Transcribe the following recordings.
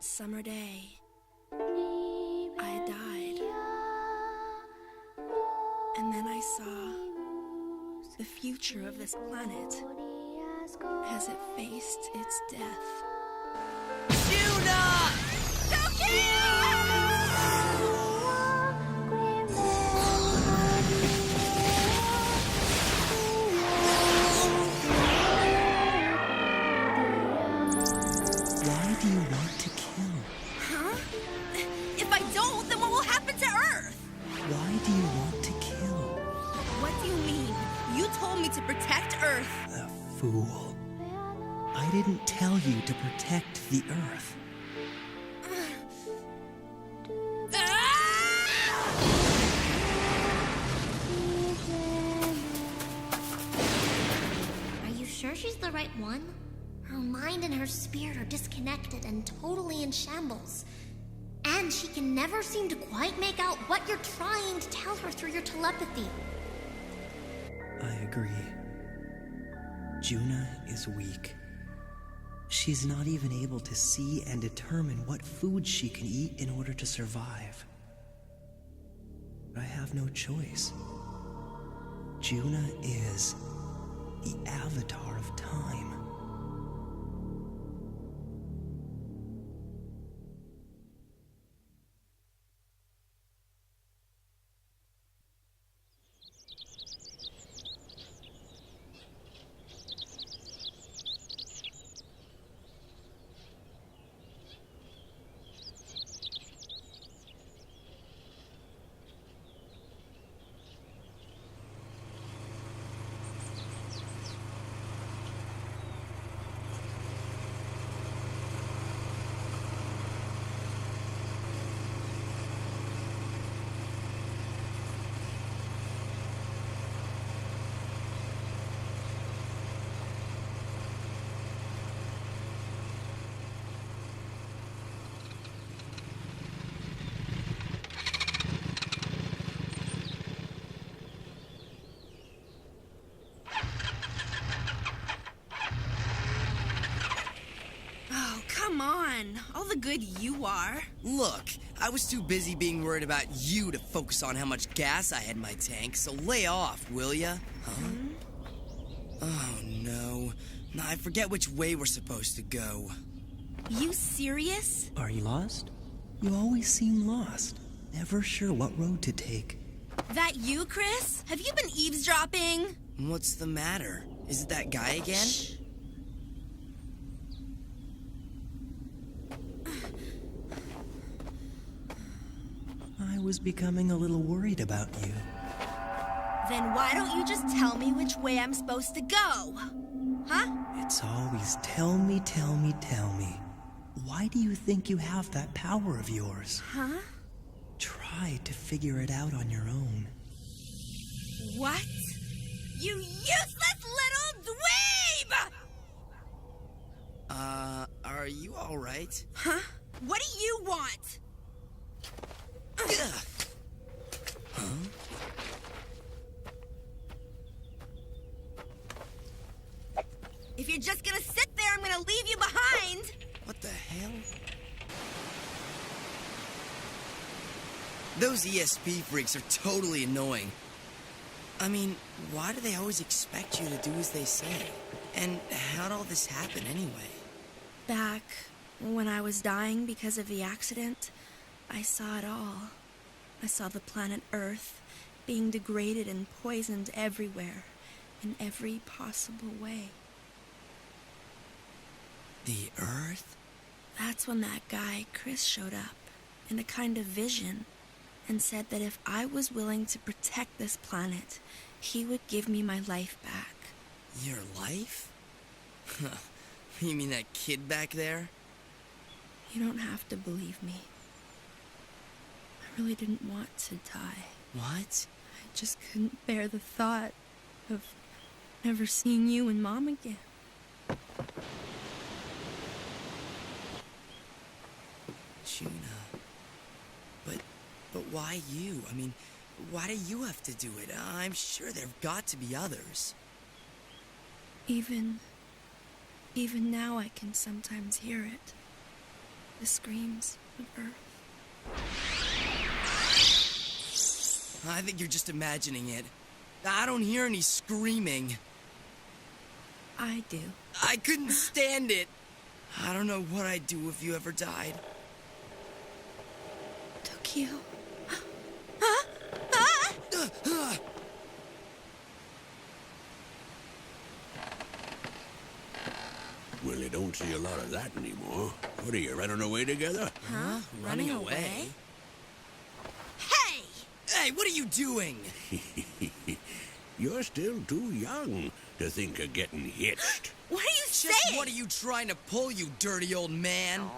summer day, I died. And then I saw the future of this planet as it faced its death. Arjuna! Why do you want to kill? Huh? If I don't, then what will happen to Earth? Why do you want to kill? What do you mean? You told me to protect Earth. The fool. I didn't tell you to protect the Earth. Are you sure she's the right one? Her mind and her spirit are disconnected and totally in shambles. And she can never seem to quite make out what you're trying to tell her through your telepathy. I agree. Juna is weak. She's not even able to see and determine what food she can eat in order to survive. I have no choice. Juna is the avatar of time. Come on, all the good you are. Look, I was too busy being worried about you to focus on how much gas I had in my tank, so lay off, will ya? Huh? Oh, no. I forget which way we're supposed to go. You serious? Are you lost? You always seem lost. Never sure what road to take. That you, Chris? Have you been eavesdropping? What's the matter? Is it that guy again? Shh. I was becoming a little worried about you. Then why don't you just tell me which way I'm supposed to go? Huh? It's always tell me, tell me, tell me. Why do you think you have that power of yours? Huh? Try to figure it out on your own. What? You useless little dweeb! Are you alright? Huh? What do you want? Huh? If you're just gonna sit there, I'm gonna leave you behind! What the hell? Those ESP freaks are totally annoying. I mean, why do they always expect you to do as they say? And how'd all this happen anyway? Back when I was dying because of the accident, I saw it all. I saw the planet Earth being degraded and poisoned everywhere, in every possible way. The Earth? That's when that guy, Chris, showed up in a kind of vision and said that if I was willing to protect this planet, he would give me my life back. Your life? You mean that kid back there? You don't have to believe me. I really didn't want to die. What? I just couldn't bear the thought of never seeing you and Mom again. Juna. But why you? I mean, why do you have to do it? I'm sure there've got to be others. Even now I can sometimes hear it. The screams of Earth. I think you're just imagining it. I don't hear any screaming. I do. I couldn't stand it. I don't know what I'd do if you ever died. Tokyo. Well, you don't see a lot of that anymore. What are you, running away together? Huh? Running away? Hey! Hey, what are you doing? You're still too young to think of getting hitched. What are you Just saying? what are you trying to pull, you dirty old man?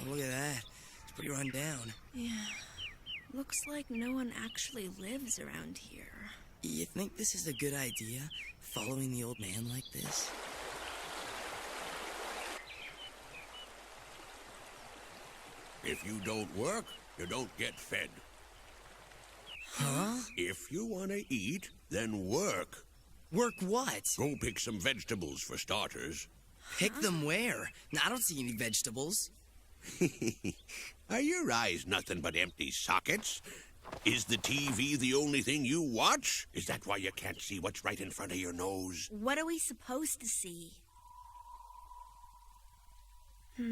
Look at that. It's pretty run down. Yeah. Looks like no one actually lives around here. You think this is a good idea, following the old man like this? If you don't work, you don't get fed. Huh? If you want to eat, then work. Work what? Go pick some vegetables for starters. Pick them where? I don't see any vegetables. Are your eyes nothing but empty sockets? Is the TV the only thing you watch? Is that why you can't see what's right in front of your nose? What are we supposed to see? Is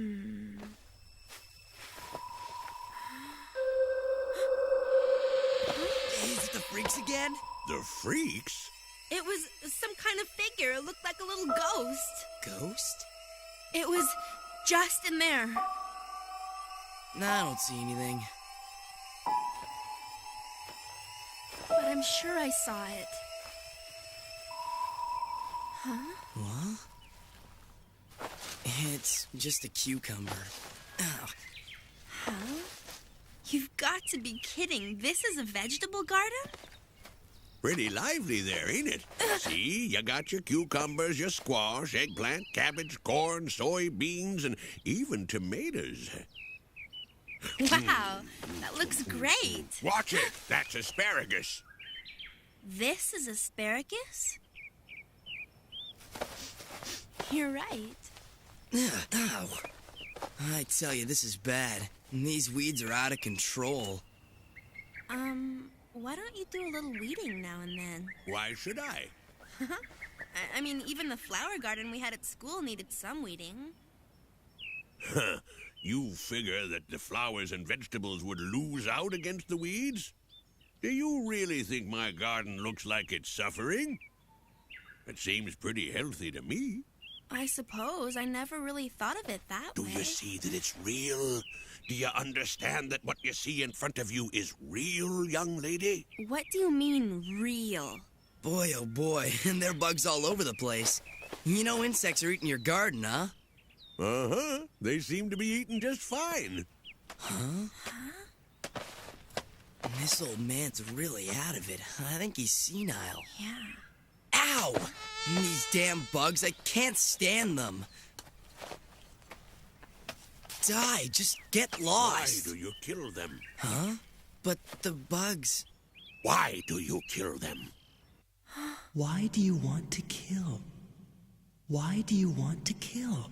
it the freaks again? The freaks? It was some kind of figure. It looked like a little ghost. Ghost? It was just in there. I don't see anything. But I'm sure I saw it. What? It's just a cucumber. Ow. Huh? You've got to be kidding. This is a vegetable garden? Pretty lively there, ain't it? See, you got your cucumbers, your squash, eggplant, cabbage, corn, soybeans, and even tomatoes. Wow, that looks great. Watch it. That's asparagus. This is asparagus? You're right. Ow. I tell you, this is bad. These weeds are out of control. Why don't you do a little weeding now and then? Why should I? I mean, even the flower garden we had at school needed some weeding. You figure that the flowers and vegetables would lose out against the weeds? Do you really think my garden looks like it's suffering? It seems pretty healthy to me. I suppose. I never really thought of it that Do way. you see that it's real? Do you understand that what you see in front of you is real, young lady? What do you mean, real? Boy, oh boy, and there are bugs all over the place. You know insects are eating your garden, huh? Uh-huh. They seem to be eating just fine. Huh? This old man's really out of it. I think he's senile. Yeah. Ow! These damn bugs, I can't stand them. Die, just get Why lost. do you kill them? Huh? But the bugs... Why do you kill them? Why do you want to kill? Why do you want to kill?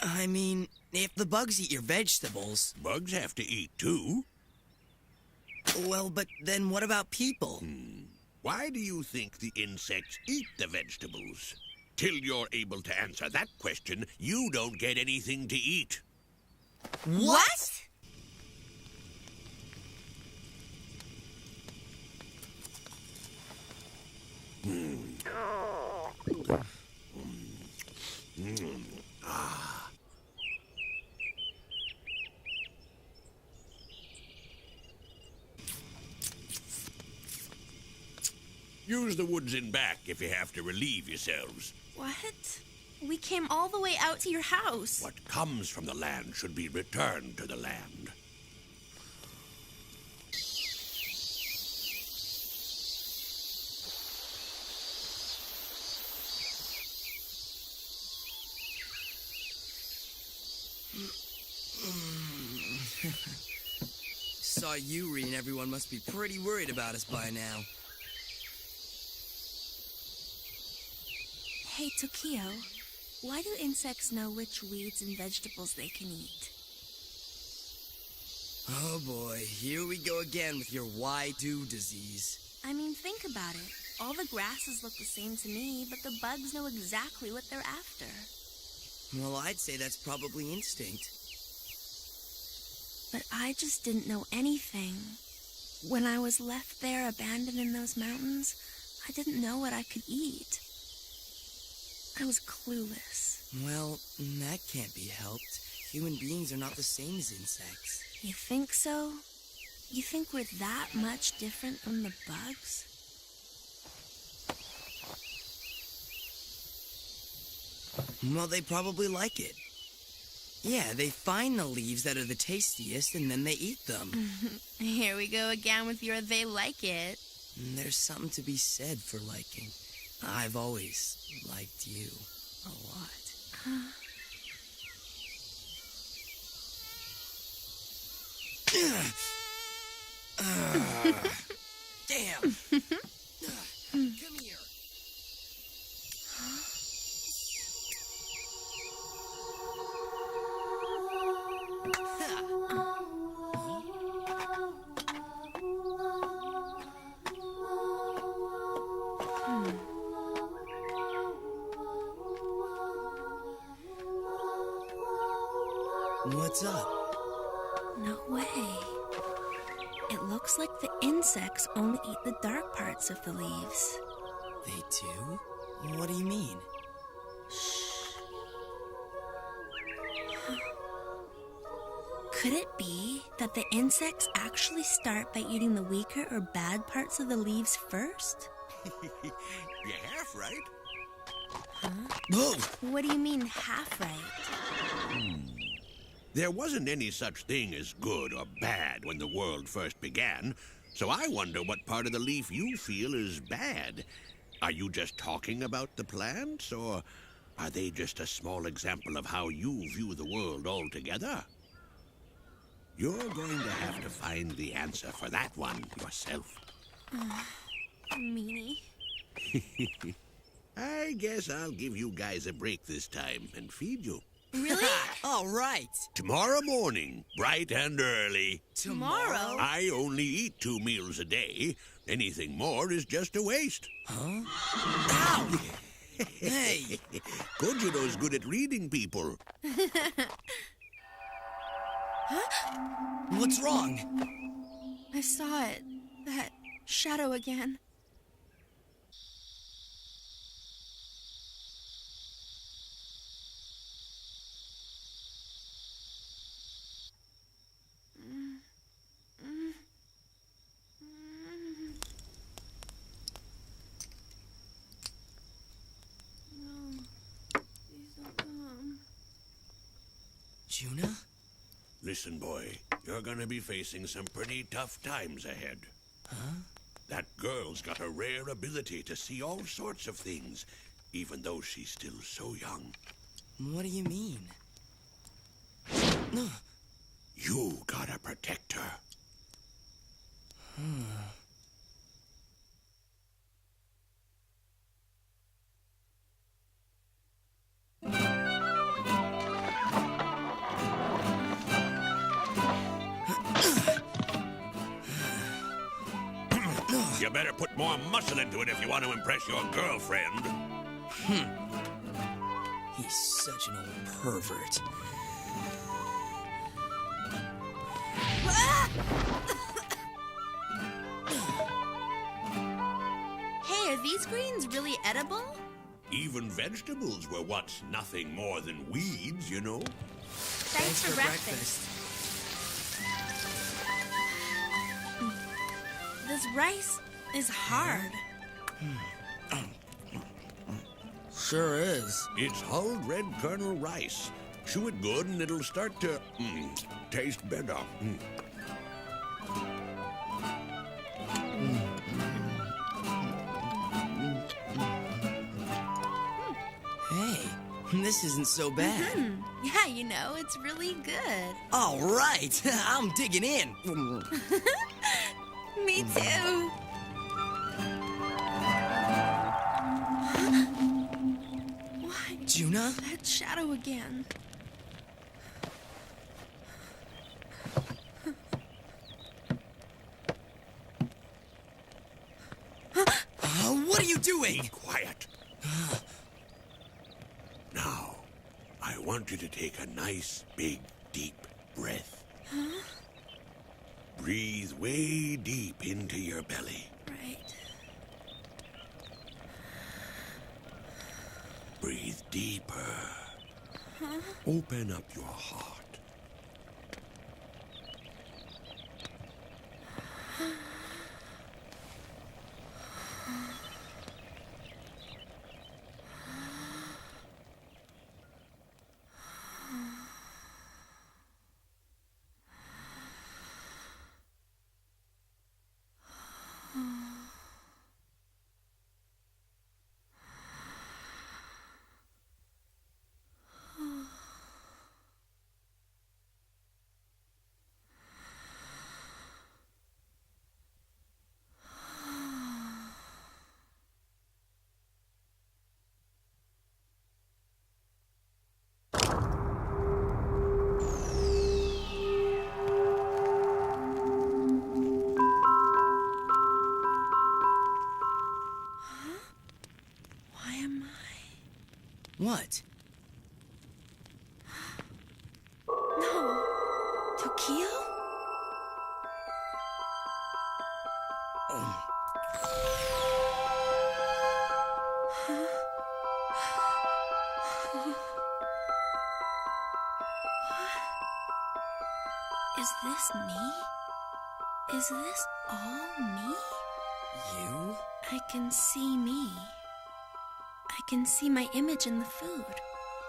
I mean, if the bugs eat your vegetables... Bugs have to eat too. Well, but then what about people? Why do you think the insects eat the vegetables? Till you're able to answer that question, you don't get anything to eat. What? Use the woods in back if you have to relieve yourselves. What? We came all the way out to your house. What comes from the land should be returned to the land. Saw Yuri and everyone must be pretty worried about us by now. Hey, Tokio, why do insects know which weeds and vegetables they can eat? Oh boy, here we go again with your why-do disease. I mean, think about it. All the grasses look the same to me, but the bugs know exactly what they're after. Well, I'd say that's probably instinct. But I just didn't know anything. When I was left there abandoned in those mountains, I didn't know what I could eat. I was clueless. Well, that can't be helped. Human beings are not the same as insects. You think so? You think we're that much different from the bugs? Well, they probably like it. Yeah, they find the leaves that are the tastiest and then they eat them. Here we go again with your they like it. And there's something to be said for liking. I've always liked you a lot. Damn! Come here. What's up? No way. It looks like the insects only eat the dark parts of the leaves. They do? What do you mean? Could it be that the insects actually start by eating the weaker or bad parts of the leaves first? You're half right. Whoa! What do you mean half right? There wasn't any such thing as good or bad when the world first began, so I wonder what part of the leaf you feel is bad. Are you just talking about the plants, or are they just a small example of how you view the world altogether? You're going to have to find the answer for that one yourself. Meanie. I guess I'll give you guys a break this time and feed you. Really? All right. Tomorrow morning, bright and early. Tomorrow? I only eat 2 meals a day. Anything more is just a waste. Huh? Ow! Hey! Kojiro's good at reading people. What's wrong? I saw it. That shadow again. Juna? Listen, boy, you're gonna be facing some pretty tough times ahead. Huh? That girl's got a rare ability to see all sorts of things, even though she's still so young. What do you mean? You gotta protect her. You better put more muscle into it if you want to impress your girlfriend. He's such an old pervert. Hey, are these greens really edible? Even vegetables were once nothing more than weeds, you know. Thanks for breakfast. This rice is hard. Sure is. It's hulled red kernel rice. Chew it good and it'll start to taste better. Hey, This isn't so bad. Yeah, you know, it's really good. All right, I'm digging in. Me too. Why? Juna? That shadow again. What are you doing? Be quiet. Now, I want you to take a nice, big, deep breath. Breathe way deep into your belly. Right. Breathe deeper. Open up your heart. Why am I? What? No. Tokyo? Is this me? Is this all me? You? I can see me. I can see my image in the food.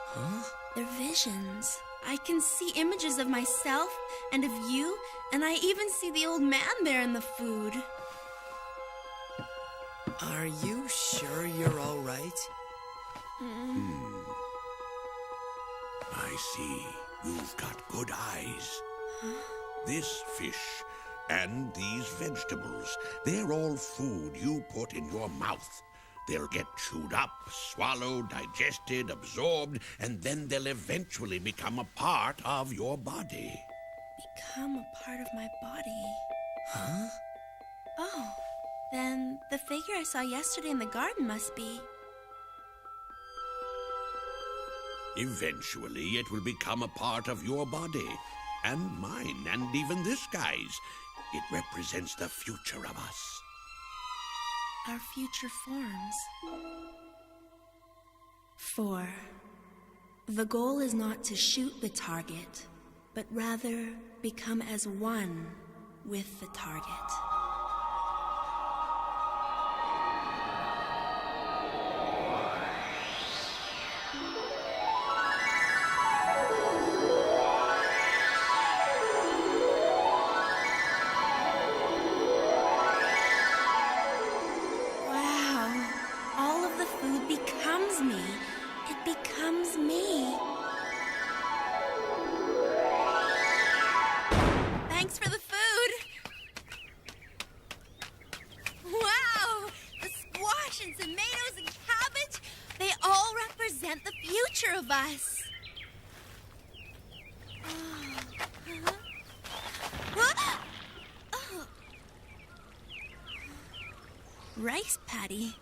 Huh? They're visions. I can see images of myself and of you, and I even see the old man there in the food. Are you sure you're all right? I see. You've got good eyes. This fish and these vegetables, they're all food you put in your mouth. They'll get chewed up, swallowed, digested, absorbed, and then they'll eventually become a part of your body. Become a part of my body. Huh? Oh, then the figure I saw yesterday in the garden must be... Eventually, it will become a part of your body, and mine, and even this guy's. It represents the future of us. our future forms. 4. The goal is not to shoot the target, but rather become as one with the target. Wow, all of the food becomes me. It becomes me. Thanks for the food. Wow, the squash and tomatoes and cabbage, they all represent the future of us. Oh. Rice patty.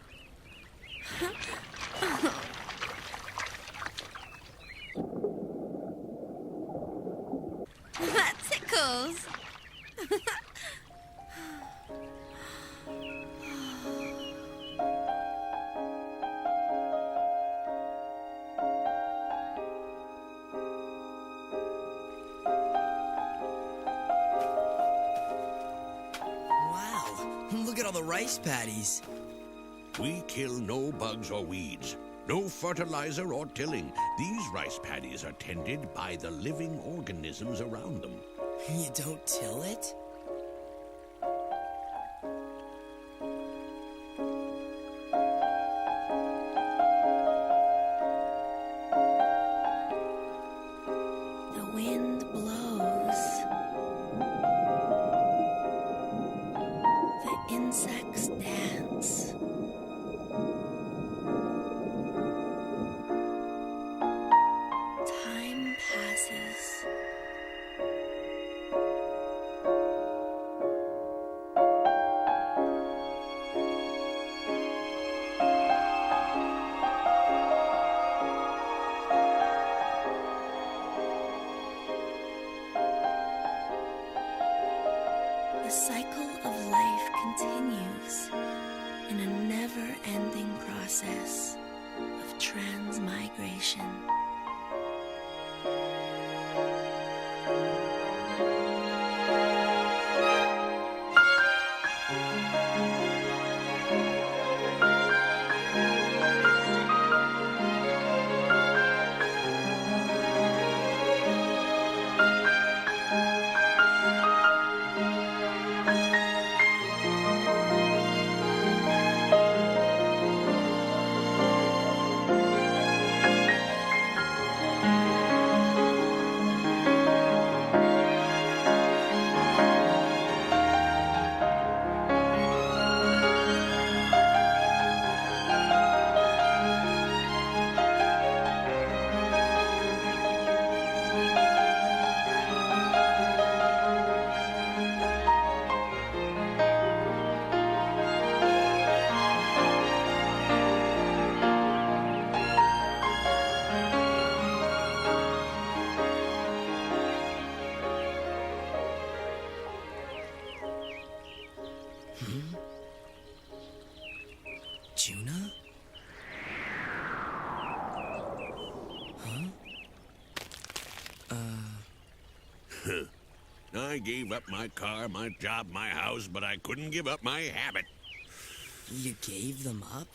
That tickles. Wow, look at all the rice paddies. We kill no bugs or weeds, no fertilizer or tilling. These rice paddies are tended by the living organisms around them. You don't till it? cycle of life continues in a never-ending process of transmigration. Arjuna? I gave up my car, my job, my house, but I couldn't give up my habit. You gave them up?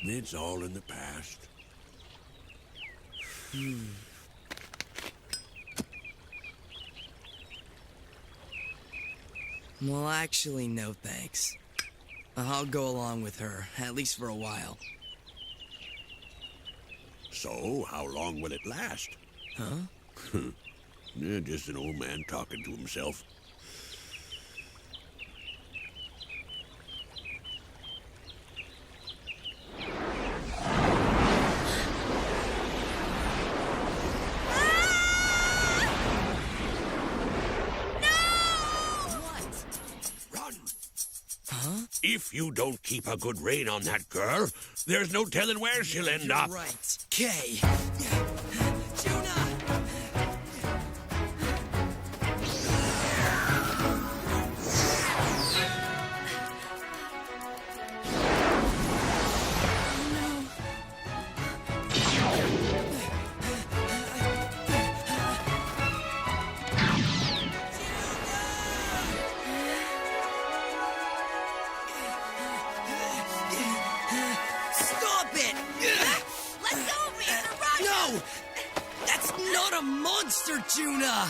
It's all in the past. Well, actually, no thanks. I'll go along with her, at least for a while. So, how long will it last? Huh? Just an old man talking to himself. If you don't keep a good rein on that girl, there's no telling where she'll end You're up. right. Kay. Juna! Stop it! Let go of me, it's a rocket! No! That's not a monster, Juna!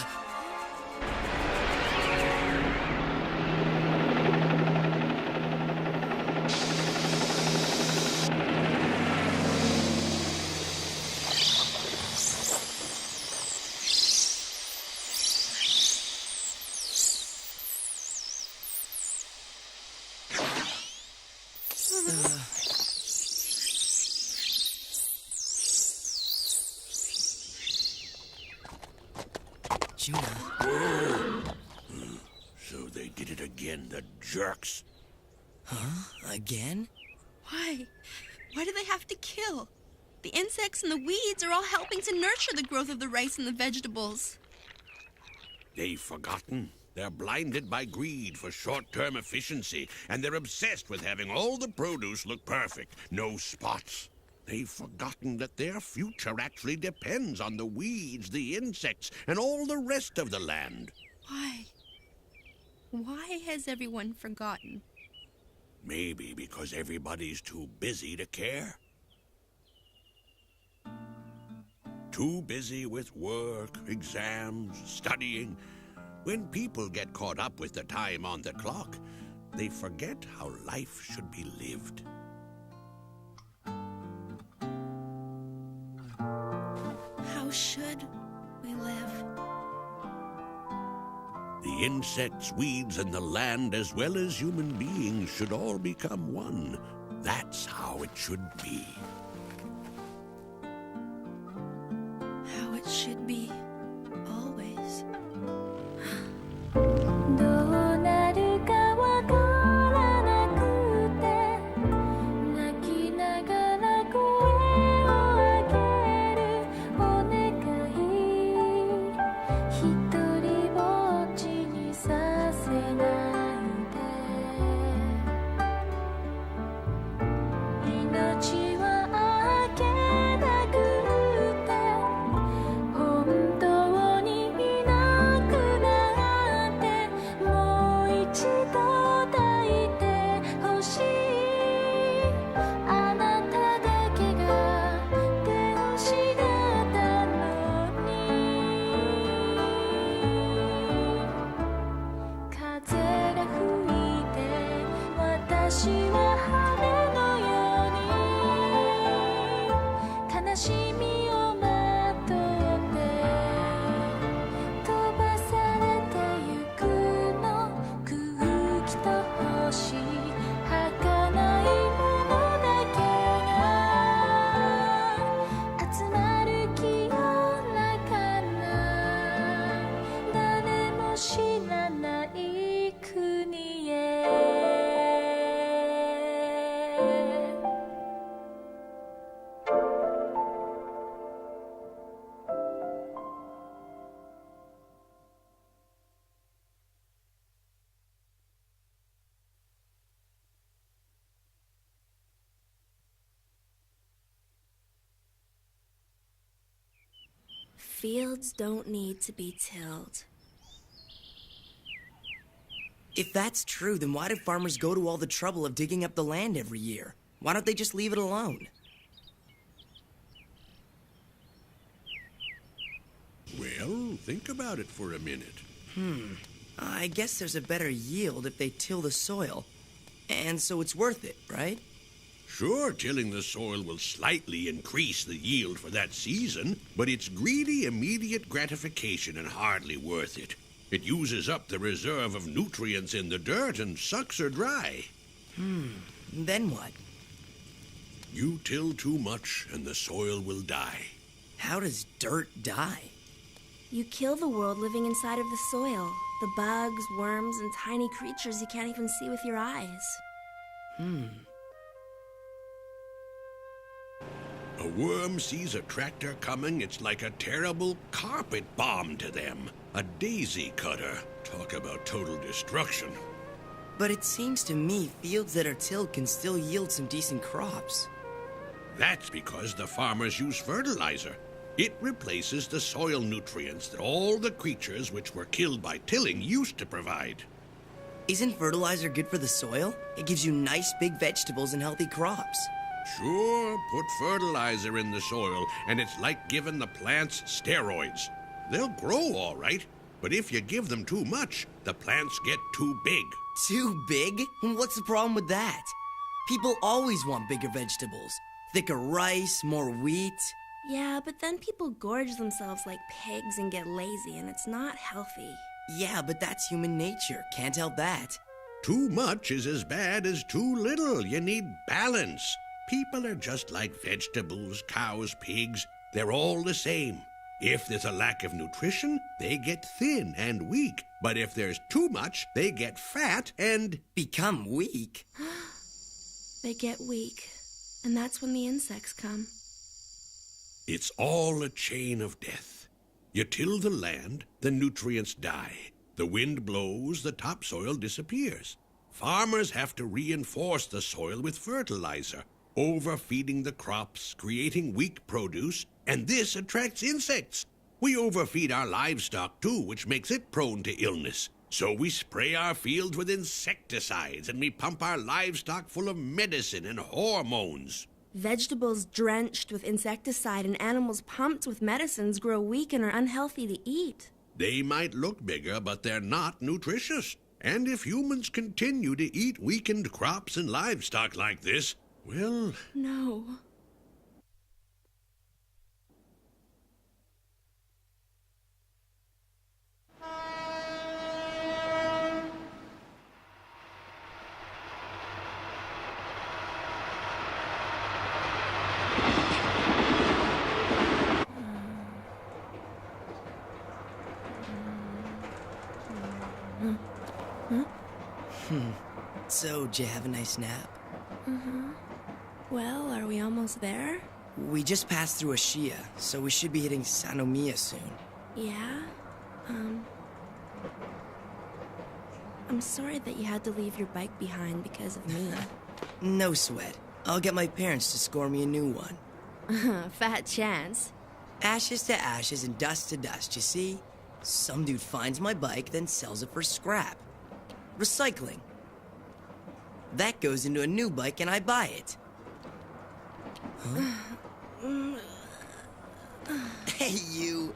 Juna. So they did it again, the jerks. Huh? Again? Why? Why do they have to kill? The insects and the weeds are all helping to nurture the growth of the rice and the vegetables. They've forgotten. They're blinded by greed for short-term efficiency, and they're obsessed with having all the produce look perfect, no spots. They've forgotten that their future actually depends on the weeds, the insects, and all the rest of the land. Why? Why has everyone forgotten? Maybe because everybody's too busy to care. Too busy with work, exams, studying. When people get caught up with the time on the clock, they forget how life should be lived. How should we live? The insects, weeds, and the land, as well as human beings, should all become one. That's how it should be. How it should be always. どうなるかわからなくて泣きながら声を上げるお願い一人ぼっちにさ fields don't need to be tilled. If that's true, then why do farmers go to all the trouble of digging up the land every year? Why don't they just leave it alone? Well, think about it for a minute. I guess there's a better yield if they till the soil. And so it's worth it, right? Sure, tilling the soil will slightly increase the yield for that season, but it's greedy, immediate gratification and hardly worth it. It uses up the reserve of nutrients in the dirt and sucks her dry. Then what? You till too much and the soil will die. How does dirt die? You kill the world living inside of the soil. The bugs, worms, and tiny creatures you can't even see with your eyes. A worm sees a tractor coming, it's like a terrible carpet bomb to them. A daisy cutter. Talk about total destruction. But it seems to me fields that are tilled can still yield some decent crops. That's because the farmers use fertilizer. It replaces the soil nutrients that all the creatures which were killed by tilling used to provide. Isn't fertilizer good for the soil? It gives you nice big vegetables and healthy crops. Sure, put fertilizer in the soil, and it's like giving the plants steroids. They'll grow all right, but if you give them too much, the plants get too big. Too big? What's the problem with that? People always want bigger vegetables. Thicker rice, more wheat. Yeah, but then people gorge themselves like pigs and get lazy, and it's not healthy. Yeah, but that's human nature. Can't help that. Too much is as bad as too little. You need balance. People are just like vegetables, cows, pigs. They're all the same. If there's a lack of nutrition, they get thin and weak. But if there's too much, they get fat and... Become weak? They get weak, and that's when the insects come. It's all a chain of death. You till the land, the nutrients die. The wind blows, the topsoil disappears. Farmers have to reinforce the soil with fertilizer, overfeeding the crops, creating weak produce, and this attracts insects. We overfeed our livestock too, which makes it prone to illness. So we spray our fields with insecticides, and we pump our livestock full of medicine and hormones. Vegetables drenched with insecticide and animals pumped with medicines grow weak and are unhealthy to eat. They might look bigger, but they're not nutritious. And if humans continue to eat weakened crops and livestock like this, well... No. So, did you have a nice nap? Well, are we almost there? We just passed through Ashia, so we should be hitting Sanomiya soon. Yeah? I'm sorry that you had to leave your bike behind because of me. No sweat. I'll get my parents to score me a new one. Fat chance. Ashes to ashes and dust to dust, you see? Some dude finds my bike, then sells it for scrap. Recycling. That goes into a new bike and I buy it. Huh? Hey, you.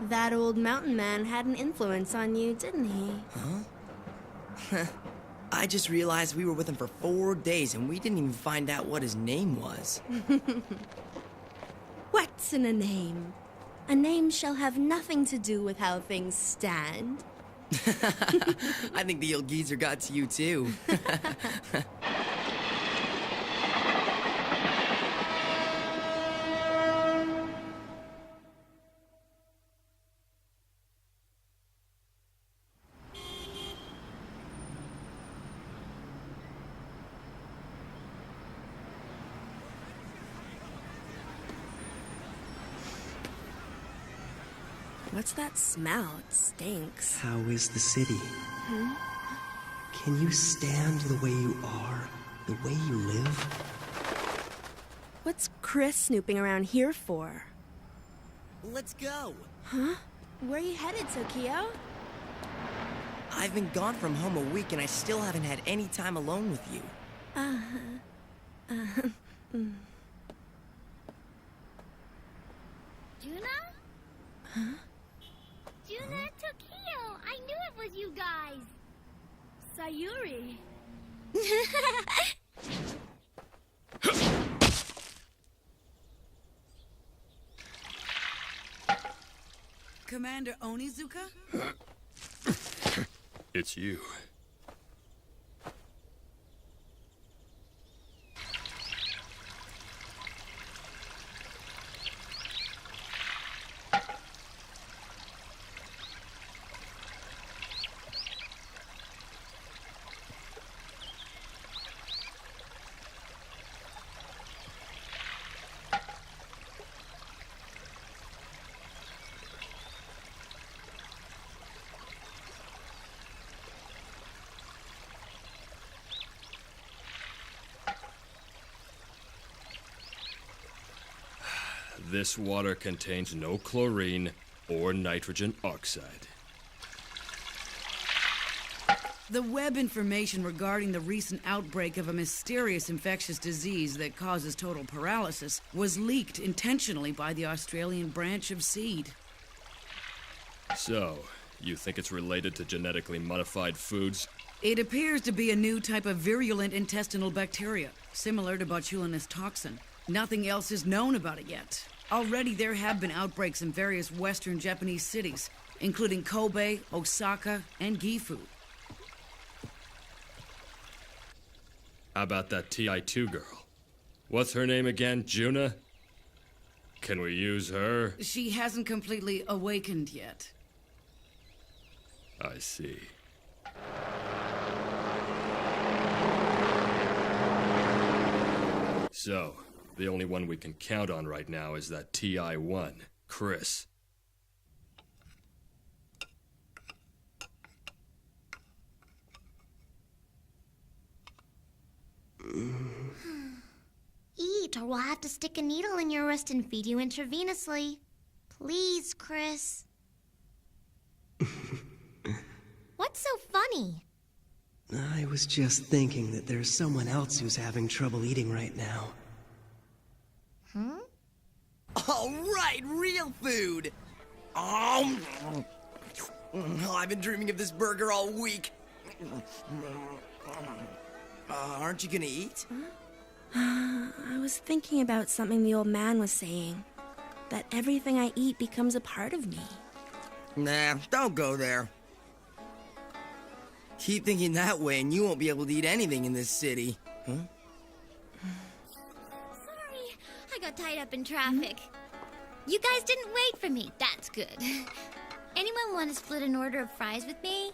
That old mountain man had an influence on you, didn't he? Huh? I just realized we were with him for 4 days and we didn't even find out what his name was. What's in a name? A name shall have nothing to do with how things stand. I think the old geezer got to you, too. What's that smell? It stinks. How is the city? Can you stand the way you are, the way you live? What's Chris snooping around here for? Let's go. Huh? Where are you headed, Tokyo? I've been gone from home a week and I still haven't had any time alone with you. Juna? Huh? Juna, Tokyo! I knew it was you guys! Sayuri. Commander Onizuka? It's you. This water contains no chlorine or nitrogen oxide. The web information regarding the recent outbreak of a mysterious infectious disease that causes total paralysis was leaked intentionally by the Australian branch of SEED. So, you think it's related to genetically modified foods? It appears to be a new type of virulent intestinal bacteria, similar to botulinus toxin. Nothing else is known about it yet. Already there have been outbreaks in various western Japanese cities, including Kobe, Osaka, and Gifu. How about that TI2 girl? What's her name again, Juna? Can we use her? She hasn't completely awakened yet. I see. So, the only one we can count on right now is that TI1, Chris. Eat, or we'll have to stick a needle in your wrist and feed you intravenously. Please, Chris. What's so funny? I was just thinking that there's someone else who's having trouble eating right now. All right, real food. Oh, I've been dreaming of this burger all week. Aren't you gonna eat? I was thinking about something the old man was saying. That everything I eat becomes a part of me. Nah, don't go there. Keep thinking that way and you won't be able to eat anything in this city. Huh? Sorry, I got tied up in traffic. You guys didn't wait for me. That's good. Anyone want to split an order of fries with me?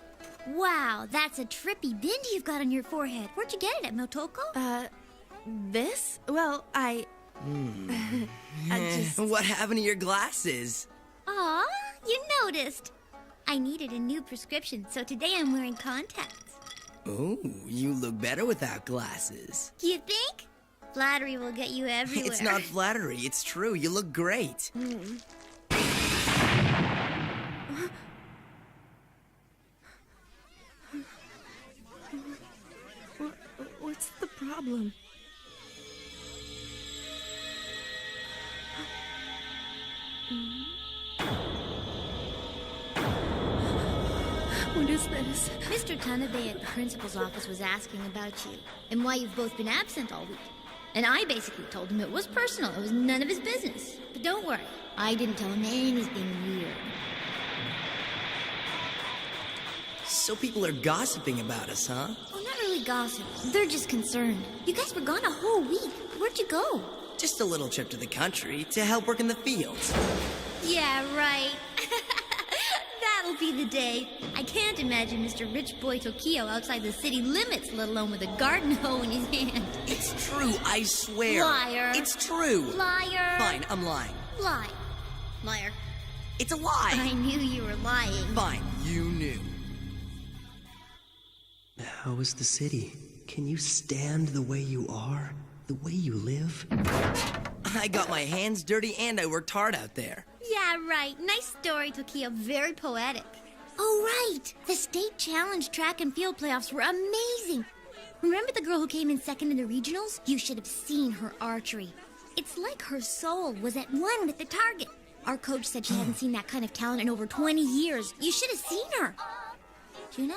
Wow, that's a trippy bindi you've got on your forehead. Where'd you get it, at Motoko? This? Well, I just... What happened to your glasses? Aw, you noticed. I needed a new prescription, so today I'm wearing contacts. Oh, you look better without glasses. You think? Flattery will get you everywhere. It's not flattery, it's true. You look great. What's the problem? What is this? Mr. Tanabe at the principal's office was asking about you and why you've both been absent all week. And I basically told him it was personal. It was none of his business. But don't worry, I didn't tell him anything weird. So people are gossiping about us, huh? Well, not really gossip. They're just concerned. You guys were gone a whole week. Where'd you go? Just a little trip to the country to help work in the fields. Yeah, right. That'll be the day. I can't imagine Mr. Rich Boy Tokyo outside the city limits, let alone with a garden hoe in his hand. It's true, I swear. Liar. It's true. Liar. Fine, I'm lying. Lie. Liar. It's a lie. I knew you were lying. Fine, you knew. How is the city? Can you stand the way you are? The way you live? I got my hands dirty and I worked hard out there. Yeah, right. Nice story, Tokyo. Very poetic. Oh, right. The state challenge track and field playoffs were amazing. Remember the girl who came in second in the regionals? You should have seen her archery. It's like her soul was at one with the target. Our coach said she hadn't seen that kind of talent in over 20 years. You should have seen her. Juna?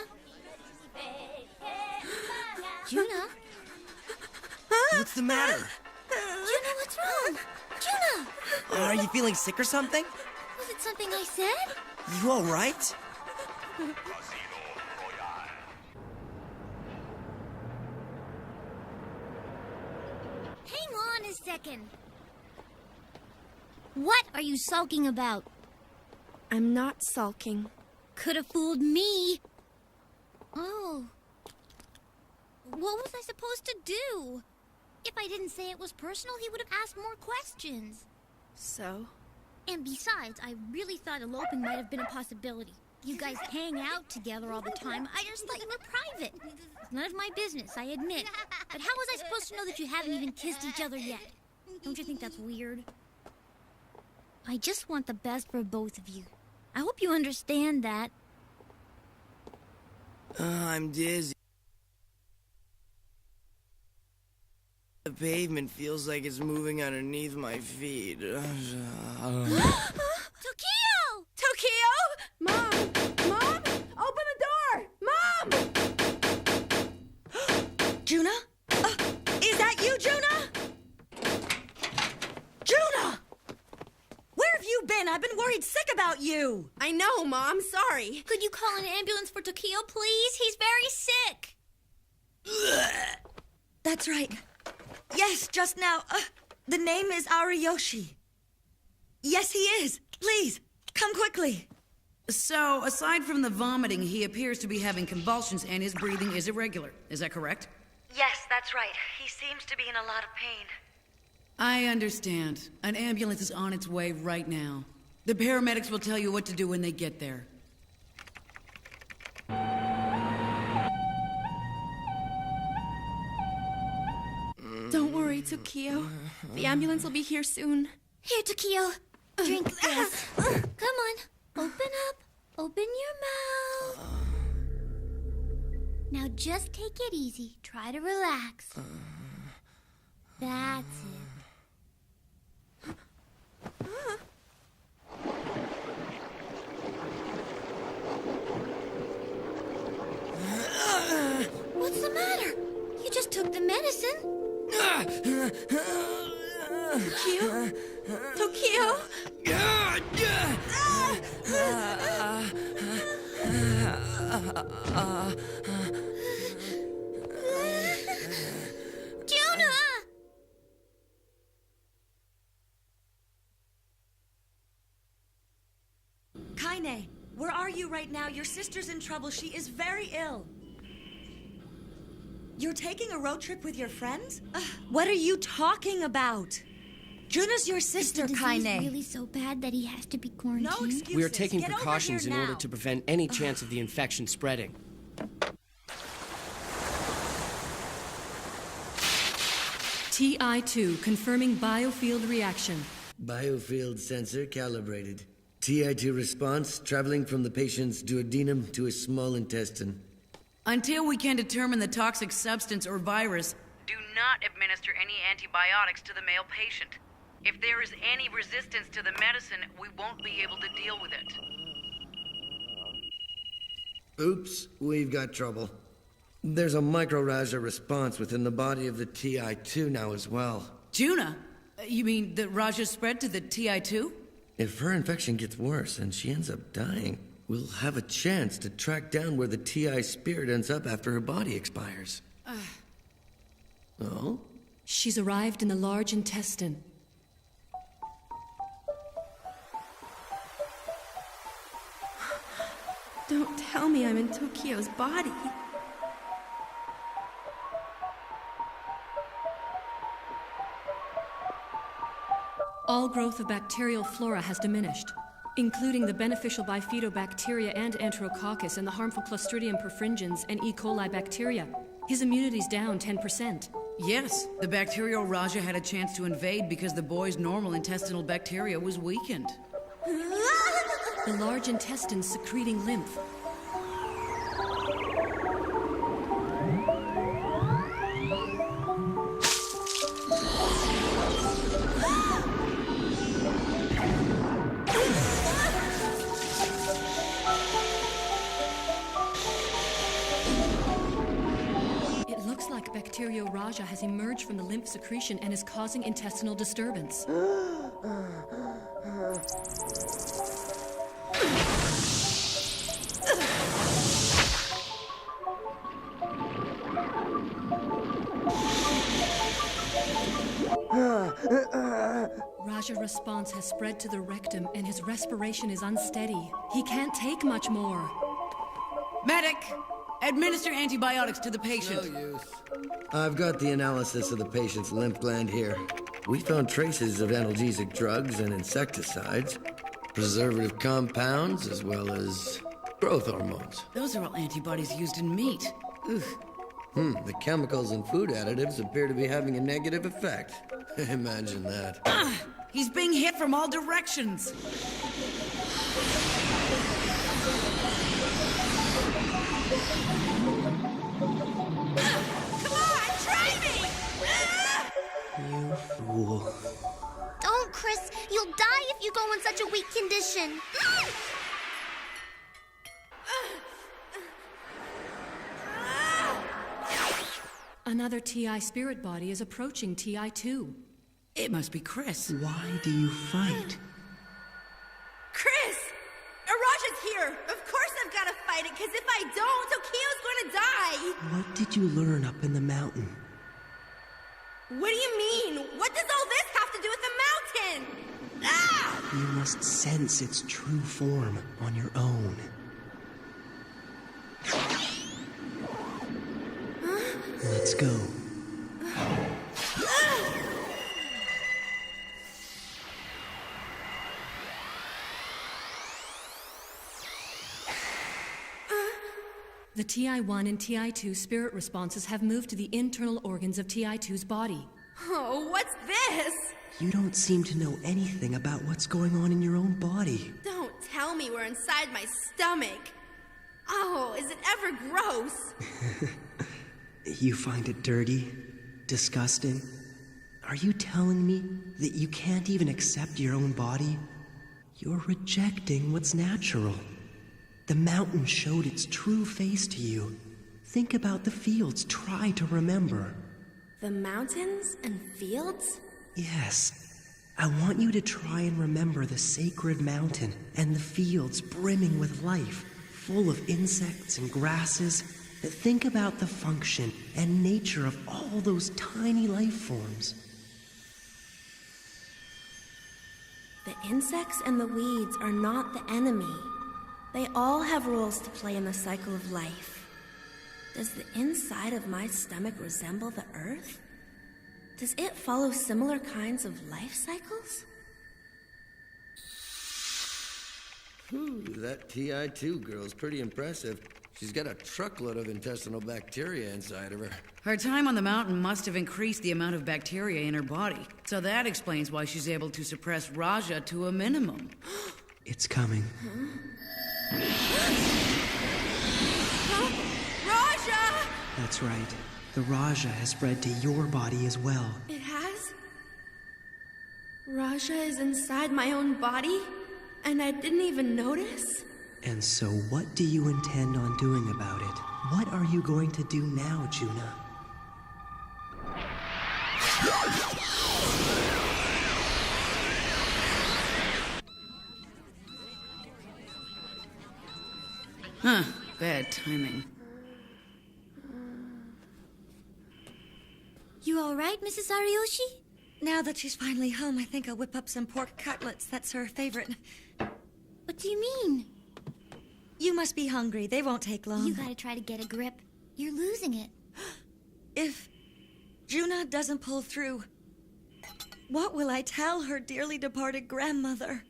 Juna? What's the matter? Juna, what's wrong? Juna! Are you feeling sick or something? Was it something I said? You all right? Hang on a second. What are you sulking about? I'm not sulking. Could have fooled me. Oh. What was I supposed to do? If I didn't say it was personal, he would have asked more questions. So? And besides, I really thought eloping might have been a possibility. You guys hang out together all the time. I just thought you were private. It's none of my business, I admit. But how was I supposed to know that you haven't even kissed each other yet? Don't you think that's weird? I just want the best for both of you. I hope you understand that. I'm dizzy. The pavement feels like it's moving underneath my feet. Tokyo! Tokyo! Mom! Mom! Open the door! Mom! Juna? Is that you, Juna? Juna! Where have you been? I've been worried sick about you. I know, Mom. Sorry. Could you call an ambulance for Tokyo, please? He's very sick. That's right. Yes, just now. The name is Ariyoshi. Yes, he is. Please, come quickly. So, aside from the vomiting, he appears to be having convulsions and his breathing is irregular. Is that correct? Yes, that's right. He seems to be in a lot of pain. I understand. An ambulance is on its way right now. The paramedics will tell you what to do when they get there. Don't worry, Tokyo. The ambulance will be here soon. Here, Tokyo. Drink this. Come on. Open up. Open your mouth. Now just take it easy. Try to relax. That's it. What's the matter? You just took the medicine. Tokyo? Tokyo? Juna! Kaine, where are you right now? Your sister's in trouble. She is very ill. You're taking a road trip with your friends? What are you talking about? Juna's your sister, Is the Kaine. disease really so bad that he has to be quarantined? No excuses. We are taking Get over precautions here in order now. to prevent any chance of the infection spreading. TI2 confirming biofield reaction. Biofield sensor calibrated. TI2 response traveling from the patient's duodenum to his small intestine. Until we can determine the toxic substance or virus, do not administer any antibiotics to the male patient. If there is any resistance to the medicine, we won't be able to deal with it. Oops, we've got trouble. There's a microraza response within the body of the TI2 now as well. Juna? You mean that Raja spread to the TI2? If her infection gets worse and she ends up dying, we'll have a chance to track down where the TI spirit ends up after her body expires. Oh? She's arrived in the large intestine. Don't tell me I'm in Tokyo's body. All growth of bacterial flora has diminished, including the beneficial bifidobacteria and enterococcus and the harmful Clostridium perfringens and E. coli bacteria. His immunity's down 10%. Yes, the bacterial Raja had a chance to invade because the boy's normal intestinal bacteria was weakened. The large intestines secreting lymph. It looks like Bacterioraja has emerged from the lymph secretion and is causing intestinal disturbance. Raja response has spread to the rectum and his respiration is unsteady. He can't take much more. Medic! Administer antibiotics to the patient. No use. I've got the analysis of the patient's lymph gland here. We found traces of analgesic drugs and insecticides, preservative compounds, as well as growth hormones. Those are all antibodies used in meat. Ugh. The chemicals and food additives appear to be having a negative effect. Imagine that. He's being hit from all directions. Come on, try me! You fool. Don't, Chris. You'll die if you go in such a weak condition. Another TI spirit body is approaching TI-2. It must be Chris. Why do you fight? Chris! Araja's here! Of course I've gotta fight it, because if I don't, Tokio's gonna die! What did you learn up in the mountain? What do you mean? What does all this have to do with the mountain? Ah! You must sense its true form on your own. Let's go. The TI-1 and TI-2 spirit responses have moved to the internal organs of TI-2's body. Oh, what's this? You don't seem to know anything about what's going on in your own body. Don't tell me we're inside my stomach. Oh, is it ever gross? You find it dirty? Disgusting? Are you telling me that you can't even accept your own body? You're rejecting what's natural. The mountain showed its true face to you. Think about the fields. Try to remember. The mountains and fields? Yes. I want you to try and remember the sacred mountain and the fields brimming with life, full of insects and grasses. Think about the function and nature of all those tiny life forms. The insects and the weeds are not the enemy. They all have roles to play in the cycle of life. Does the inside of my stomach resemble the earth? Does it follow similar kinds of life cycles? Whew, that TI-2 girl's pretty impressive. She's got a truckload of intestinal bacteria inside of her. Her time on the mountain must have increased the amount of bacteria in her body. So that explains why she's able to suppress Raja to a minimum. It's coming. Huh? Raja! That's right. The Raja has spread to your body as well. It has? Raja is inside my own body? And I didn't even notice? And so what do you intend on doing about it? What are you going to do now, Juna? Huh. Bad timing. You all right, Mrs. Ariyoshi? Now that she's finally home, I think I'll whip up some pork cutlets. That's her favorite. What do you mean? You must be hungry. They won't take long. You gotta try to get a grip. You're losing it. If Juna doesn't pull through, what will I tell her dearly departed grandmother?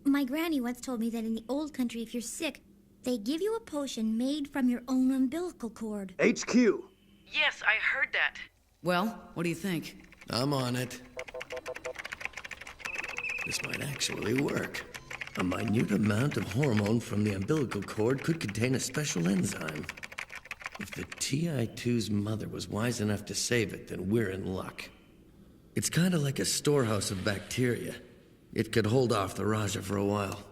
My granny once told me that in the old country, if you're sick, they give you a potion made from your own umbilical cord. HQ. Yes, I heard that. Well, what do you think? I'm on it. This might actually work. A minute amount of hormone from the umbilical cord could contain a special enzyme. If the TI2's mother was wise enough to save it, then we're in luck. It's kind of like a storehouse of bacteria. It could hold off the Raja for a while.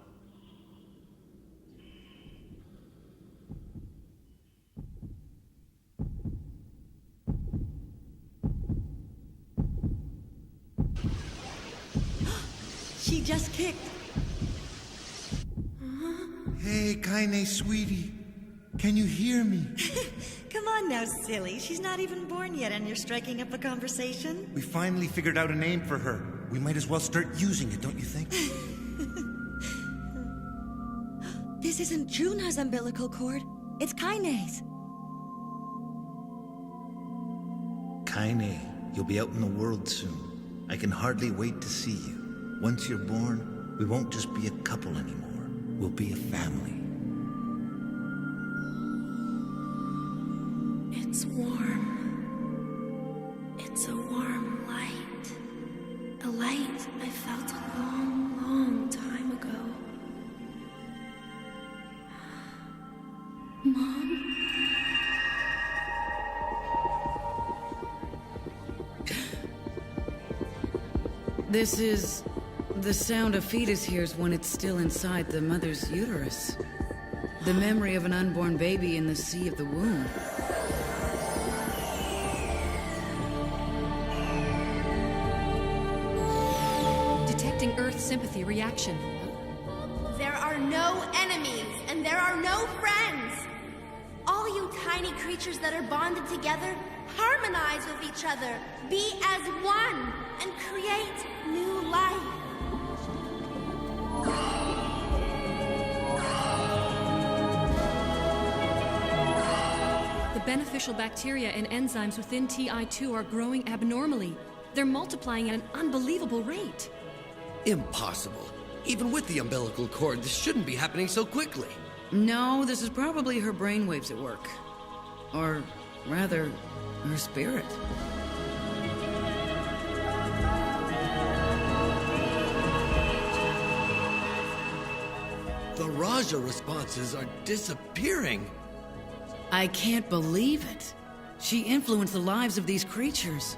She just kicked. Hey, Kaine, sweetie. Can you hear me? Come on now, silly. She's not even born yet and you're striking up a conversation? We finally figured out a name for her. We might as well start using it, don't you think? This isn't Juna's umbilical cord. It's Kaine's. Kaine, you'll be out in the world soon. I can hardly wait to see you. Once you're born, we won't just be a couple anymore. We'll be a family. It's warm. It's a warm light. A light I felt a long, long time ago. Mom? This is the sound a fetus hears when it's still inside the mother's uterus. The memory of an unborn baby in the sea of the womb. Detecting Earth sympathy reaction. There are no enemies, and there are no friends. All you tiny creatures that are bonded together, harmonize with each other, be as one, and create new life. The beneficial bacteria and enzymes within TI2 are growing abnormally. They're multiplying at an unbelievable rate. Impossible. Even with the umbilical cord, this shouldn't be happening so quickly. No, this is probably her brainwaves at work. Or rather, her spirit. The Raja responses are disappearing. I can't believe it. She influenced the lives of these creatures.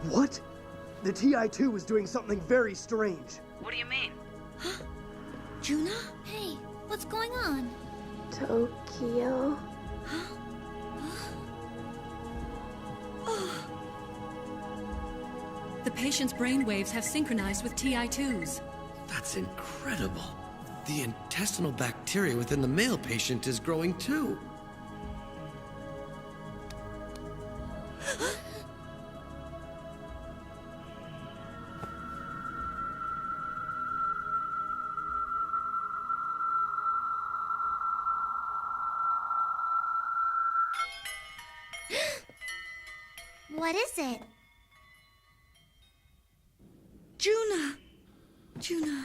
What? The TI2 was doing something very strange. What do you mean? Juna? Hey, what's going on? Tokyo. The patient's brainwaves have synchronized with TI2's. That's incredible. The intestinal bacteria within the male patient is growing too. What is it? Juna! Juna.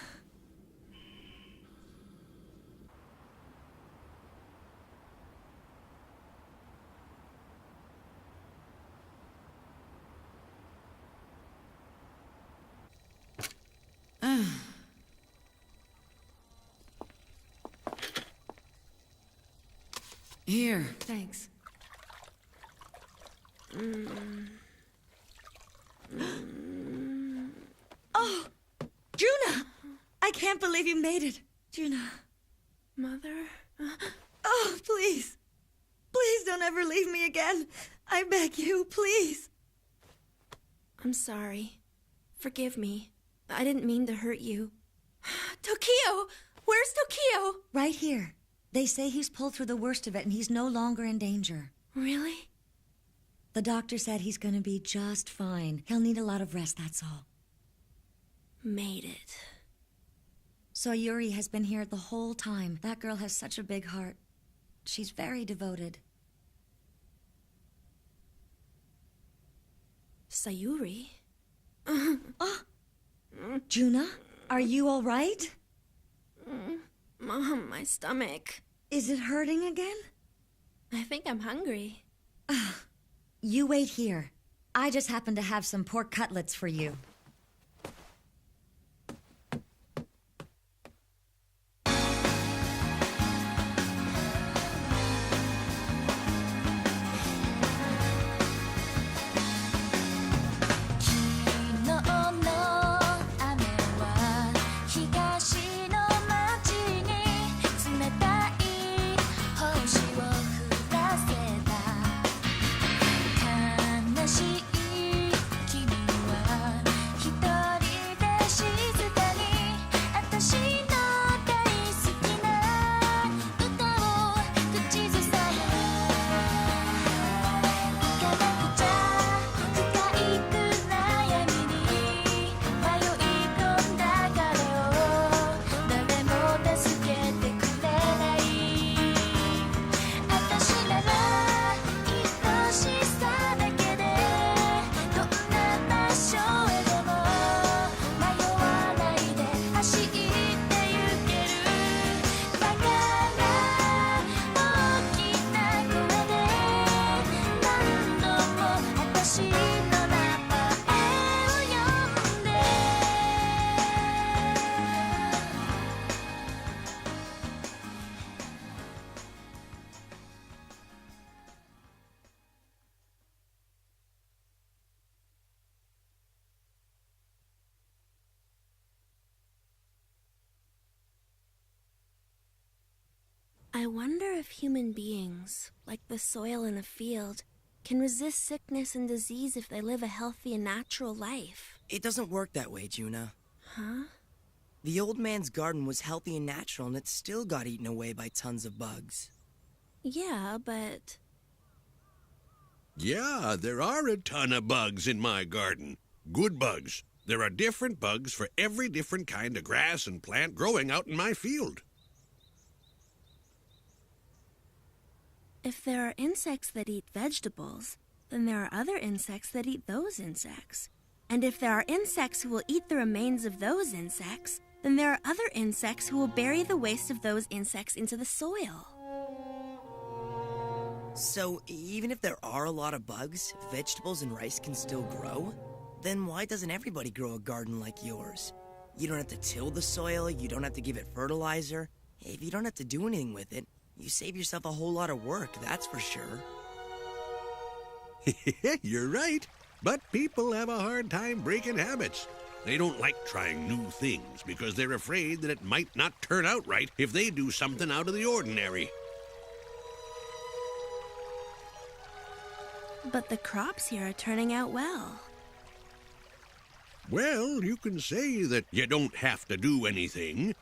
Here. Thanks. Oh! Juna! I can't believe you made it. Juna. Mother? Oh, please. Please don't ever leave me again. I beg you, please. I'm sorry. Forgive me. I didn't mean to hurt you. Tokyo! Where's Tokyo? Right here. They say he's pulled through the worst of it and he's no longer in danger. Really? The doctor said he's gonna be just fine. He'll need a lot of rest, that's all. Made it. Sayuri has been here the whole time. That girl has such a big heart. She's very devoted. Sayuri? Juna, Are you all right? Mom, my stomach. Is it hurting again? I think I'm hungry. You wait here. I just happen to have some pork cutlets for you. I wonder if human beings, like the soil in a field, can resist sickness and disease if they live a healthy and natural life. It doesn't work that way, Juna. Huh? The old man's garden was healthy and natural, and it still got eaten away by tons of bugs. Yeah, but... Yeah, there are a ton of bugs in my garden. Good bugs. There are different bugs for every different kind of grass and plant growing out in my field. If there are insects that eat vegetables, then there are other insects that eat those insects. And if there are insects who will eat the remains of those insects, then there are other insects who will bury the waste of those insects into the soil. So, even if there are a lot of bugs, vegetables and rice can still grow? Then why doesn't everybody grow a garden like yours? You don't have to till the soil, you don't have to give it fertilizer. If you don't have to do anything with it, you save yourself a whole lot of work, that's for sure. You're right. But people have a hard time breaking habits. They don't like trying new things because they're afraid that it might not turn out right if they do something out of the ordinary. But the crops here are turning out well. Well, you can say that you don't have to do anything.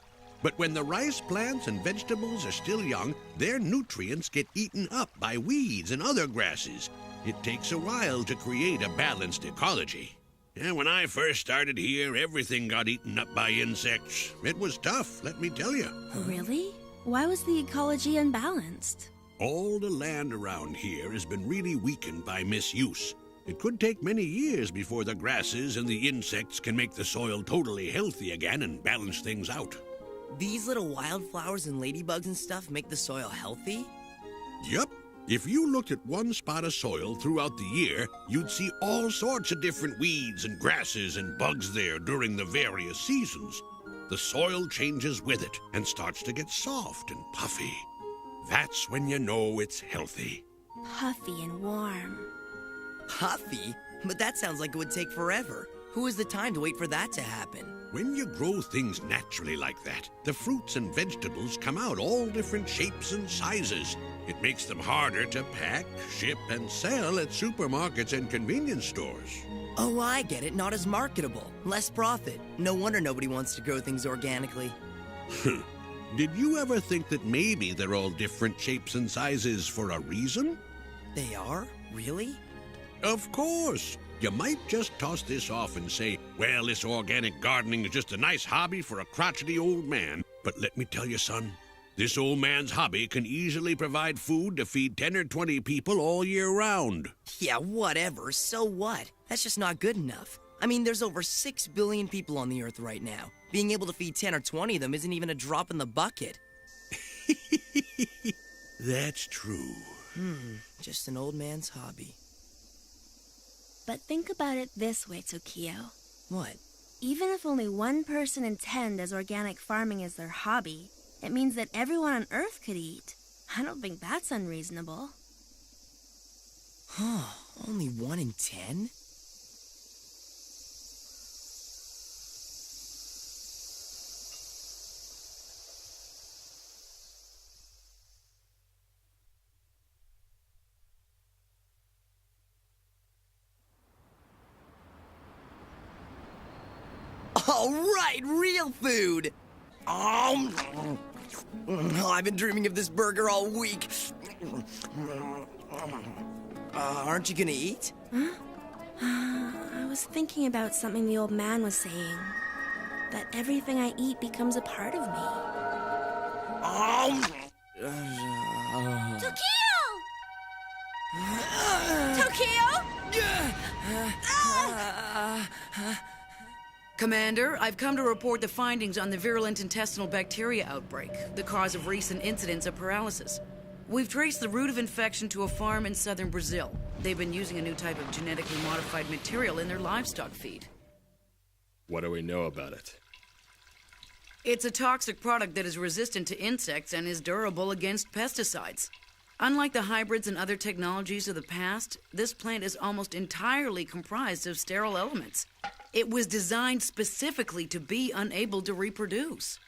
But when the rice plants and vegetables are still young, their nutrients get eaten up by weeds and other grasses. It takes a while to create a balanced ecology. And when I first started here, everything got eaten up by insects. It was tough, let me tell you. Really? Why was the ecology unbalanced? All the land around here has been really weakened by misuse. It could take many years before the grasses and the insects can make the soil totally healthy again and balance things out. These little wildflowers and ladybugs and stuff make the soil healthy? Yup. If you looked at one spot of soil throughout the year, you'd see all sorts of different weeds and grasses and bugs there during the various seasons. The soil changes with it and starts to get soft and puffy. That's when you know it's healthy. Puffy and warm. Puffy? But that sounds like it would take forever. Who has the time to wait for that to happen? When you grow things naturally like that, the fruits and vegetables come out all different shapes and sizes. It makes them harder to pack, ship, and sell at supermarkets and convenience stores. Oh, I get it. Not as marketable. Less profit. No wonder nobody wants to grow things organically. Did you ever think that maybe they're all different shapes and sizes for a reason? They are? Really? Of course. You might just toss this off and say, well, this organic gardening is just a nice hobby for a crotchety old man. But let me tell you, son, this old man's hobby can easily provide food to feed 10 or 20 people all year round. Yeah, whatever. So what? That's just not good enough. I mean, there's over 6 billion people on the Earth right now. Being able to feed 10 or 20 of them isn't even a drop in the bucket. That's true. Just an old man's hobby. But think about it this way, Tokio. What? Even if only 1 person in 10 does organic farming as their hobby, it means that everyone on Earth could eat. I don't think that's unreasonable. Huh, only 1 in 10? All right, real food. I've been dreaming of this burger all week. Aren't you gonna eat? Huh? I was thinking about something the old man was saying. That everything I eat becomes a part of me. Tokio! Tokio? Commander, I've come to report the findings on the virulent intestinal bacteria outbreak, the cause of recent incidents of paralysis. We've traced the root of infection to a farm in southern Brazil. They've been using a new type of genetically modified material in their livestock feed. What do we know about it? It's a toxic product that is resistant to insects and is durable against pesticides. Unlike the hybrids and other technologies of the past, this plant is almost entirely comprised of sterile elements. It was designed specifically to be unable to reproduce.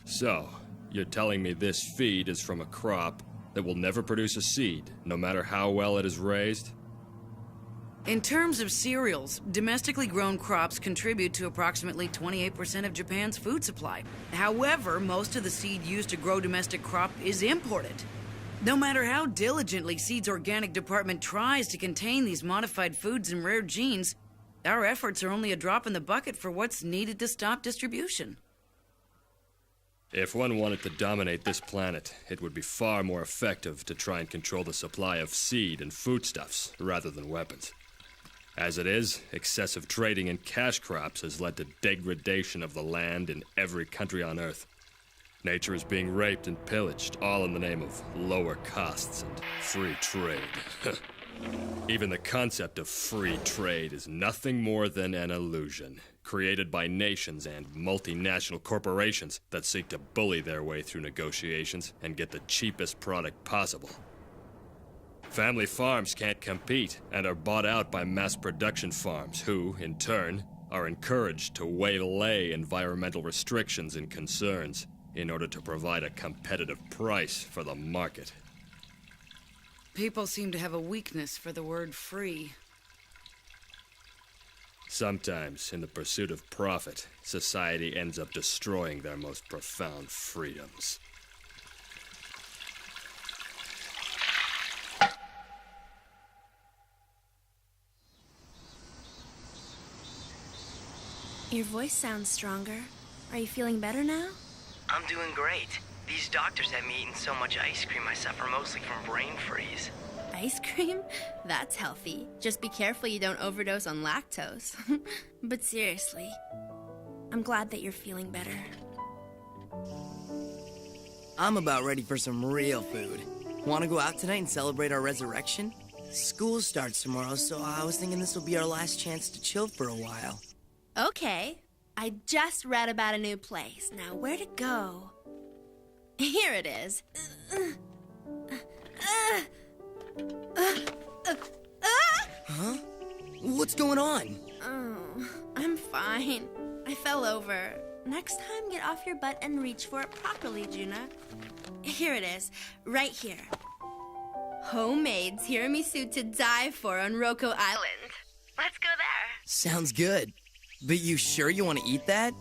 So, you're telling me this feed is from a crop that will never produce a seed, no matter how well it is raised? In terms of cereals, domestically grown crops contribute to approximately 28% of Japan's food supply. However, most of the seed used to grow domestic crop is imported. No matter how diligently Seed's organic department tries to contain these modified foods and rare genes, our efforts are only a drop in the bucket for what's needed to stop distribution. If one wanted to dominate this planet, it would be far more effective to try and control the supply of seed and foodstuffs rather than weapons. As it is, excessive trading in cash crops has led to degradation of the land in every country on Earth. Nature is being raped and pillaged, all in the name of lower costs and free trade. Even the concept of free trade is nothing more than an illusion, created by nations and multinational corporations that seek to bully their way through negotiations and get the cheapest product possible. Family farms can't compete and are bought out by mass production farms who, in turn, are encouraged to waylay environmental restrictions and concerns in order to provide a competitive price for the market. People seem to have a weakness for the word free. Sometimes, in the pursuit of profit, society ends up destroying their most profound freedoms. Your voice sounds stronger. Are you feeling better now? I'm doing great. These doctors have me eating so much ice cream I suffer mostly from brain freeze. Ice cream? That's healthy. Just be careful you don't overdose on lactose. But seriously, I'm glad that you're feeling better. I'm about ready for some real food. Want to go out tonight and celebrate our resurrection? School starts tomorrow, so I was thinking this will be our last chance to chill for a while. Okay. I just read about a new place. Now, where to go? Here it is. Huh? What's going on? Oh, I'm fine. I fell over. Next time, get off your butt and reach for it properly, Juna. Here it is, right here. Homemade tiramisu to die for on Roko Island. Let's go there. Sounds good. But you sure you want to eat that?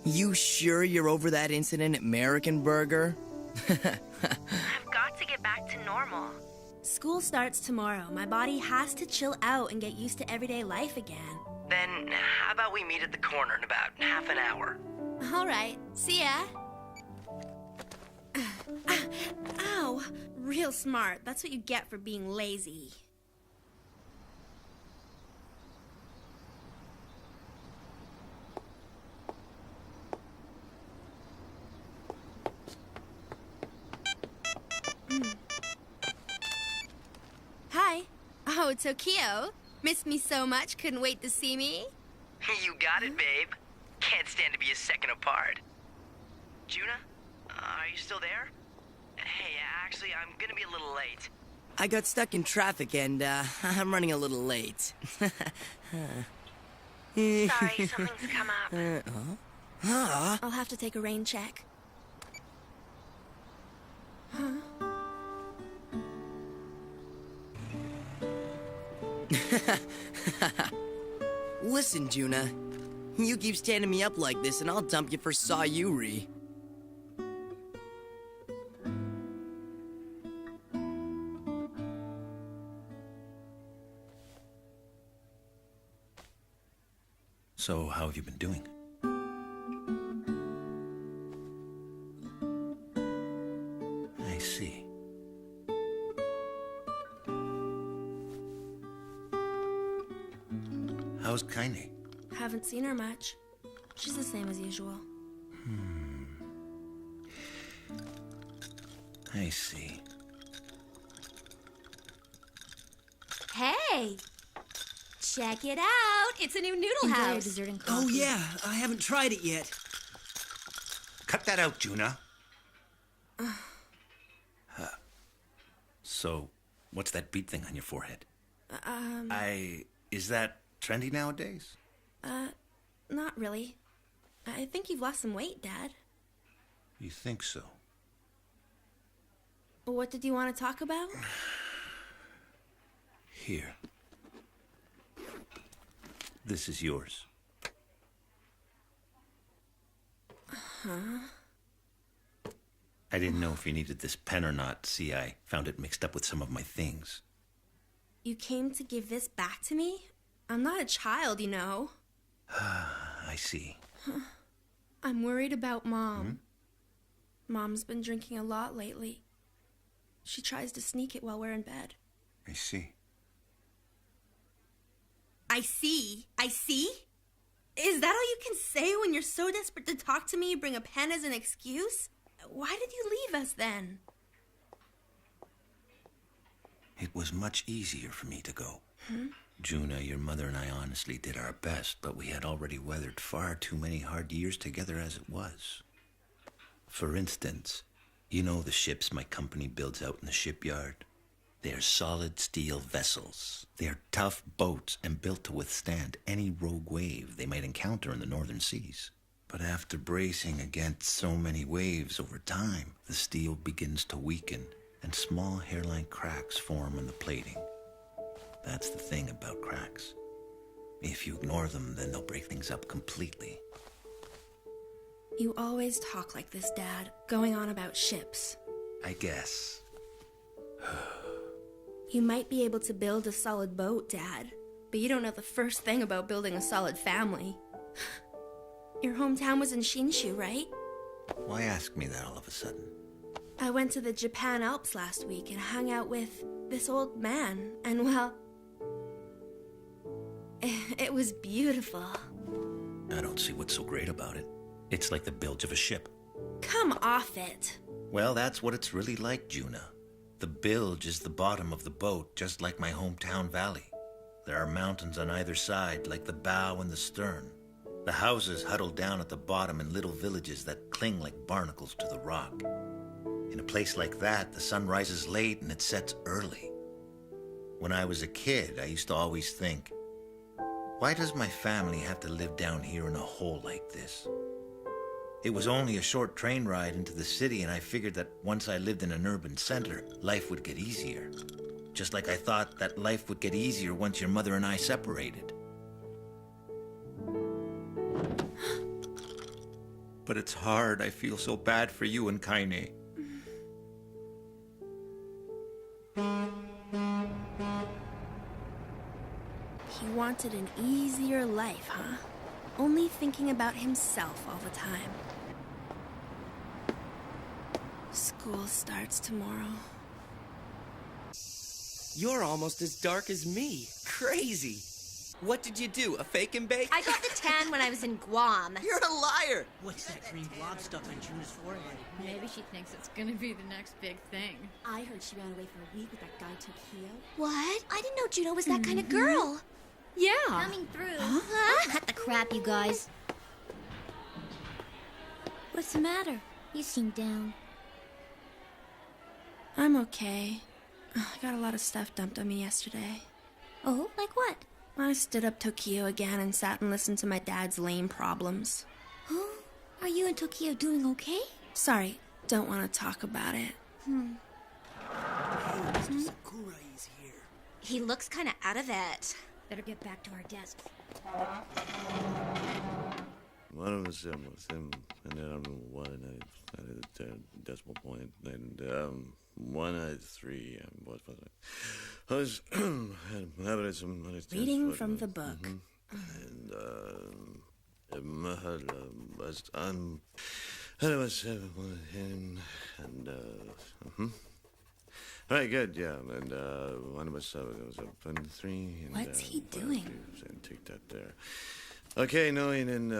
You sure you're over that incident at American Burger? I've got to get back to normal. School starts tomorrow. My body has to chill out and get used to everyday life again. Then how about we meet at the corner in about half an hour? All right. See ya. Ow. Real smart. That's what you get for being lazy. Oh, Tokyo. Missed me so much, couldn't wait to see me? You got it, babe. Can't stand to be a second apart. Juna, are you still there? Hey, actually, I'm gonna be a little late. I got stuck in traffic and, I'm running a little late. Sorry, something's come up. Huh? I'll have to take a rain check. Listen, Juna. You keep standing me up like this and I'll dump you for Sayuri. So, how have you been doing? I see. How's Kaine? Haven't seen her much. She's the same as usual. I see. Hey! Check it out! It's a new noodle Enjoy house. your dessert and coffee. Oh yeah, I haven't tried it yet. Cut that out, Juna. So, what's that bead thing on your forehead? Is that trendy nowadays? Not really. I think you've lost some weight, Dad. You think so? What did you want to talk about? Here. This is yours. Huh? I didn't know if you needed this pen or not. See, I found it mixed up with some of my things. You came to give this back to me? I'm not a child, you know. I see. I'm worried about Mom. Mom's been drinking a lot lately. She tries to sneak it while we're in bed. I see. I see? Is that all you can say when you're so desperate to talk to me you bring a pen as an excuse? Why did you leave us then? It was much easier for me to go. Juna, your mother and I honestly did our best, but we had already weathered far too many hard years together as it was. For instance, you know the ships my company builds out in the shipyard? They're solid steel vessels. They're tough boats and built to withstand any rogue wave they might encounter in the northern seas. But after bracing against so many waves over time, the steel begins to weaken and small hairline cracks form on the plating. That's the thing about cracks. If you ignore them, then they'll break things up completely. You always talk like this, Dad, going on about ships. I guess. You might be able to build a solid boat, Dad, but you don't know the first thing about building a solid family. Your hometown was in Shinshu, right? Why ask me that all of a sudden? I went to the Japan Alps last week and hung out with this old man, and well, it was beautiful. I don't see what's so great about it. It's like the bilge of a ship. Come off it. Well, that's what it's really like, Juna. The bilge is the bottom of the boat, just like my hometown valley. There are mountains on either side, like the bow and the stern. The houses huddle down at the bottom in little villages that cling like barnacles to the rock. In a place like that, the sun rises late and it sets early. When I was a kid, I used to always think, why does my family have to live down here in a hole like this? It was only a short train ride into the city, and I figured that once I lived in an urban center, life would get easier. Just like I thought that life would get easier once your mother and I separated. But it's hard. I feel so bad for you and Kaine. He wanted an easier life, huh? Only thinking about himself all the time. School starts tomorrow. You're almost as dark as me. Crazy. What did you do? A fake and bake? I got the tan when I was in Guam. You're a liar! What's that green blob stuff on Juna's forehead? Maybe she thinks it's gonna be the next big thing. I heard she ran away for a week with that guy Tokyo. What? I didn't know Juno was that kind of girl. Yeah. Coming through. Cut the crap, you guys. What's the matter? You seem down. I'm okay. I got a lot of stuff dumped on me yesterday. Oh, like what? I stood up Tokyo again and sat and listened to my dad's lame problems. Oh, are you and Tokyo doing okay? Sorry, don't want to talk about it. Hey, Mr. Sakurai is here. He looks kind of out of it. Better get back to our desks. One of them was him, and then one at a decimal point, and 193. What was it? I was having some Reading from the book. And it was and it was him, and Right, good, yeah, and one of us was up on 3. And, What's he doing? And take that there. Okay, knowing in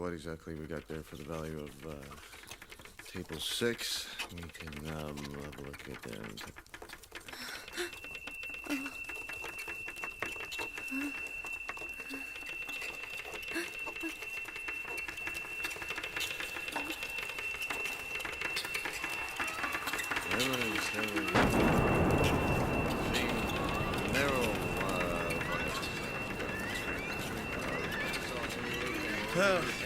what exactly we got there for the value of table 6, we can have a look at that.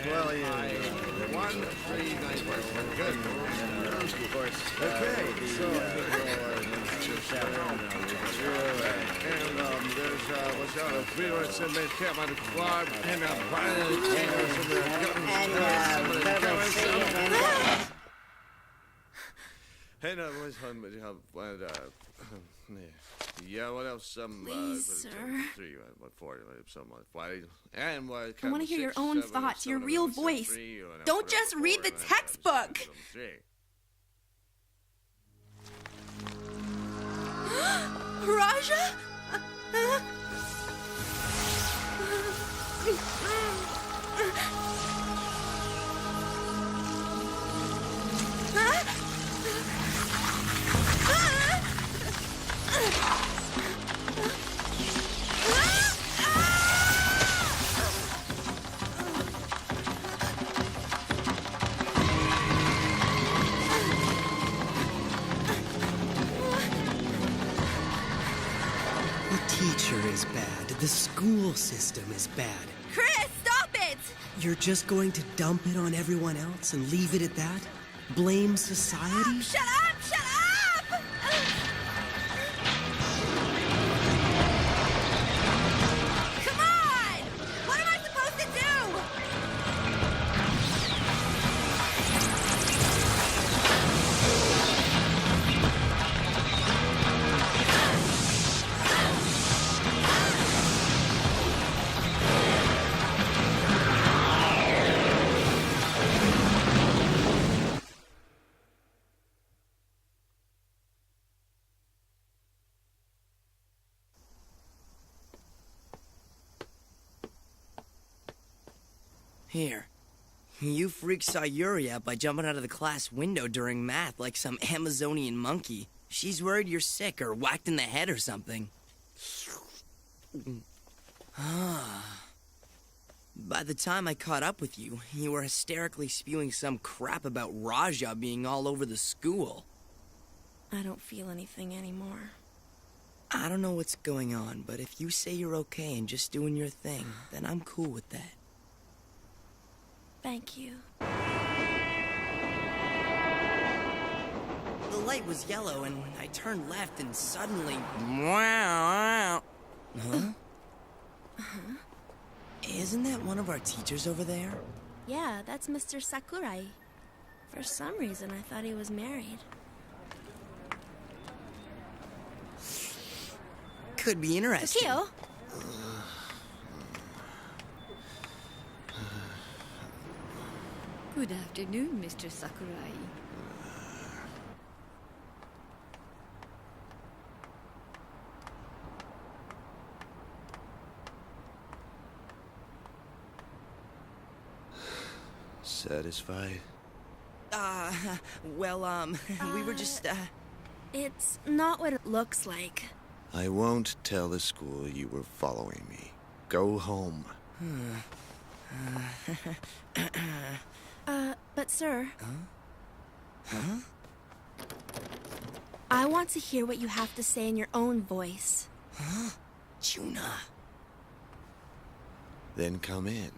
Well, yeah. 1, 3, 9, good. Of course. Okay, so and there's what's out of Freedoms and they came out of club and Hey, no, what's fun, yeah, what else? Please, sir. 3, what 4, something like 5, and what? I want to hear your own thoughts, your real voice. Don't just read the textbook. Raja? The teacher is bad. The school system is bad. Chris, stop it! You're just going to dump it on everyone else and leave it at that? Blame society? Shut up! Shut up! Come on! What am I supposed to do? Here. You freaked Sayuri out by jumping out of the class window during math like some Amazonian monkey. She's worried you're sick or whacked in the head or something. By the time I caught up with you, you were hysterically spewing some crap about Raja being all over the school. I don't feel anything anymore. I don't know what's going on, but if you say you're okay and just doing your thing, then I'm cool with that. Thank you. The light was yellow, and I turned left, and suddenly... Wow! Huh? Uh-huh. Isn't that one of our teachers over there? Yeah, that's Mr. Sakurai. For some reason, I thought he was married. Could be interesting. Tokyo? Good afternoon, Mr. Sakurai. Satisfied? We were just, It's not what it looks like. I won't tell the school you were following me. Go home. But sir... I want to hear what you have to say in your own voice. Juna. Then come in.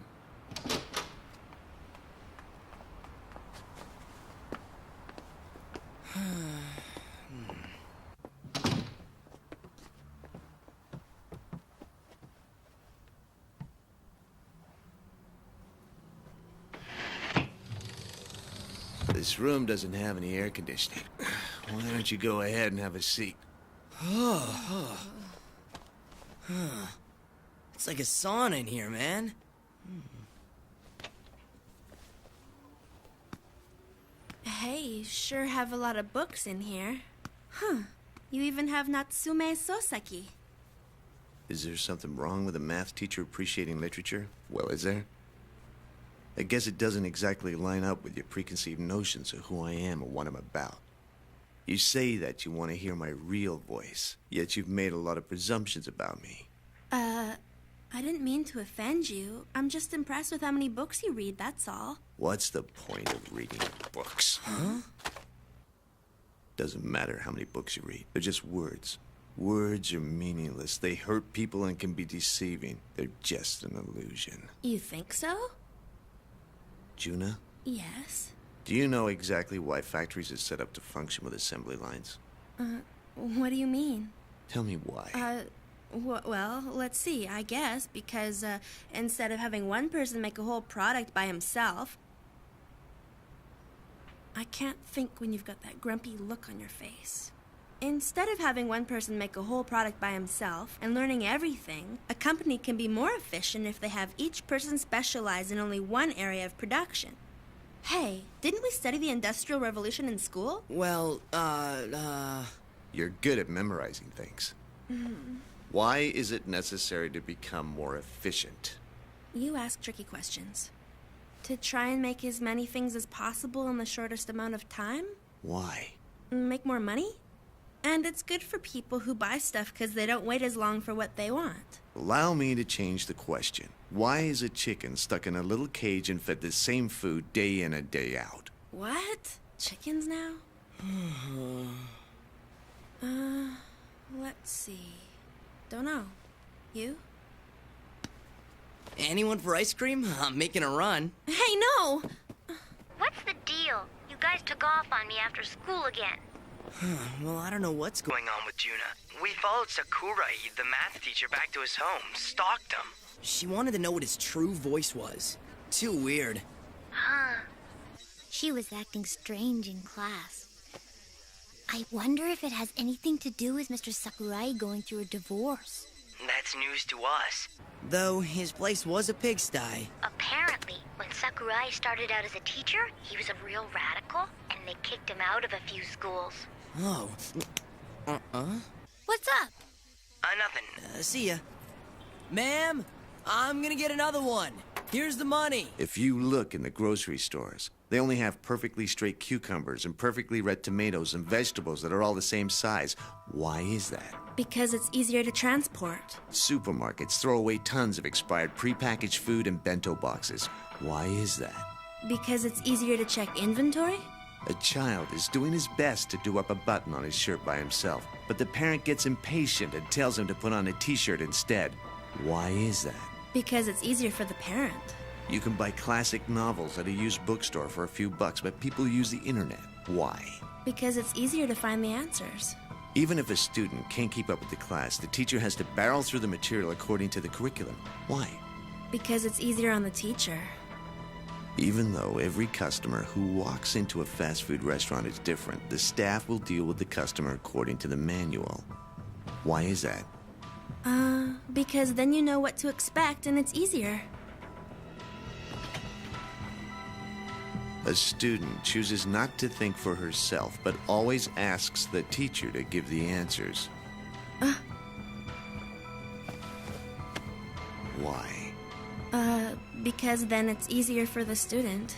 This room doesn't have any air conditioning. Why don't you go ahead and have a seat? It's like a sauna in here, man. Hey, you sure have a lot of books in here. Huh. You even have Natsume Soseki. Is there something wrong with a math teacher appreciating literature? Well, is there? I guess it doesn't exactly line up with your preconceived notions of who I am and what I'm about. You say that you want to hear my real voice, yet you've made a lot of presumptions about me. I didn't mean to offend you. I'm just impressed with how many books you read, that's all. What's the point of reading books? Doesn't matter how many books you read. They're just words. Words are meaningless. They hurt people and can be deceiving. They're just an illusion. You think so? Juna? Yes. Do you know exactly why factories are set up to function with assembly lines? What do you mean? Tell me why. Well, let's see. I guess because instead of having one person make a whole product by himself... I can't think when you've got that grumpy look on your face. Instead of having one person make a whole product by himself and learning everything, a company can be more efficient if they have each person specialize in only one area of production. Hey, didn't we study the Industrial Revolution in school? Well, You're good at memorizing things. Why is it necessary to become more efficient? You ask tricky questions. To try and make as many things as possible in the shortest amount of time? Why? Make more money? And it's good for people who buy stuff because they don't wait as long for what they want. Allow me to change the question. Why is a chicken stuck in a little cage and fed the same food day in and day out? What? Chickens now? Let's see. Don't know. You? anyone for ice cream? I'm making a run. Hey, no! What's the deal? You guys took off on me after school again. Well, I don't know what's going on with Juna. We followed Sakurai, the math teacher, back to his home, stalked him. She wanted to know what his true voice was. Too weird. Huh. She was acting strange in class. I wonder if it has anything to do with Mr. Sakurai going through a divorce. That's news to us. Though his place was a pigsty. Apparently, when Sakurai started out as a teacher, he was a real radical, and they kicked him out of a few schools. Oh. What's up? Nothing. See ya. Ma'am, I'm gonna get another one. Here's the money. If you look in the grocery stores, they only have perfectly straight cucumbers and perfectly red tomatoes and vegetables that are all the same size. Why is that? Because it's easier to transport. Supermarkets throw away tons of expired prepackaged food in bento boxes. Why is that? Because it's easier to check inventory? A child is doing his best to do up a button on his shirt by himself, but the parent gets impatient and tells him to put on a t-shirt instead. Why is that? Because it's easier for the parent. You can buy classic novels at a used bookstore for a few bucks, but people use the internet. Why? Because it's easier to find the answers. Even if a student can't keep up with the class, the teacher has to barrel through the material according to the curriculum. Why? Because it's easier on the teacher. Even though every customer who walks into a fast food restaurant is different, the staff will deal with the customer according to the manual. Why is that? Because then you know what to expect and it's easier. A student chooses not to think for herself, but always asks the teacher to give the answers. Why? Because then it's easier for the student.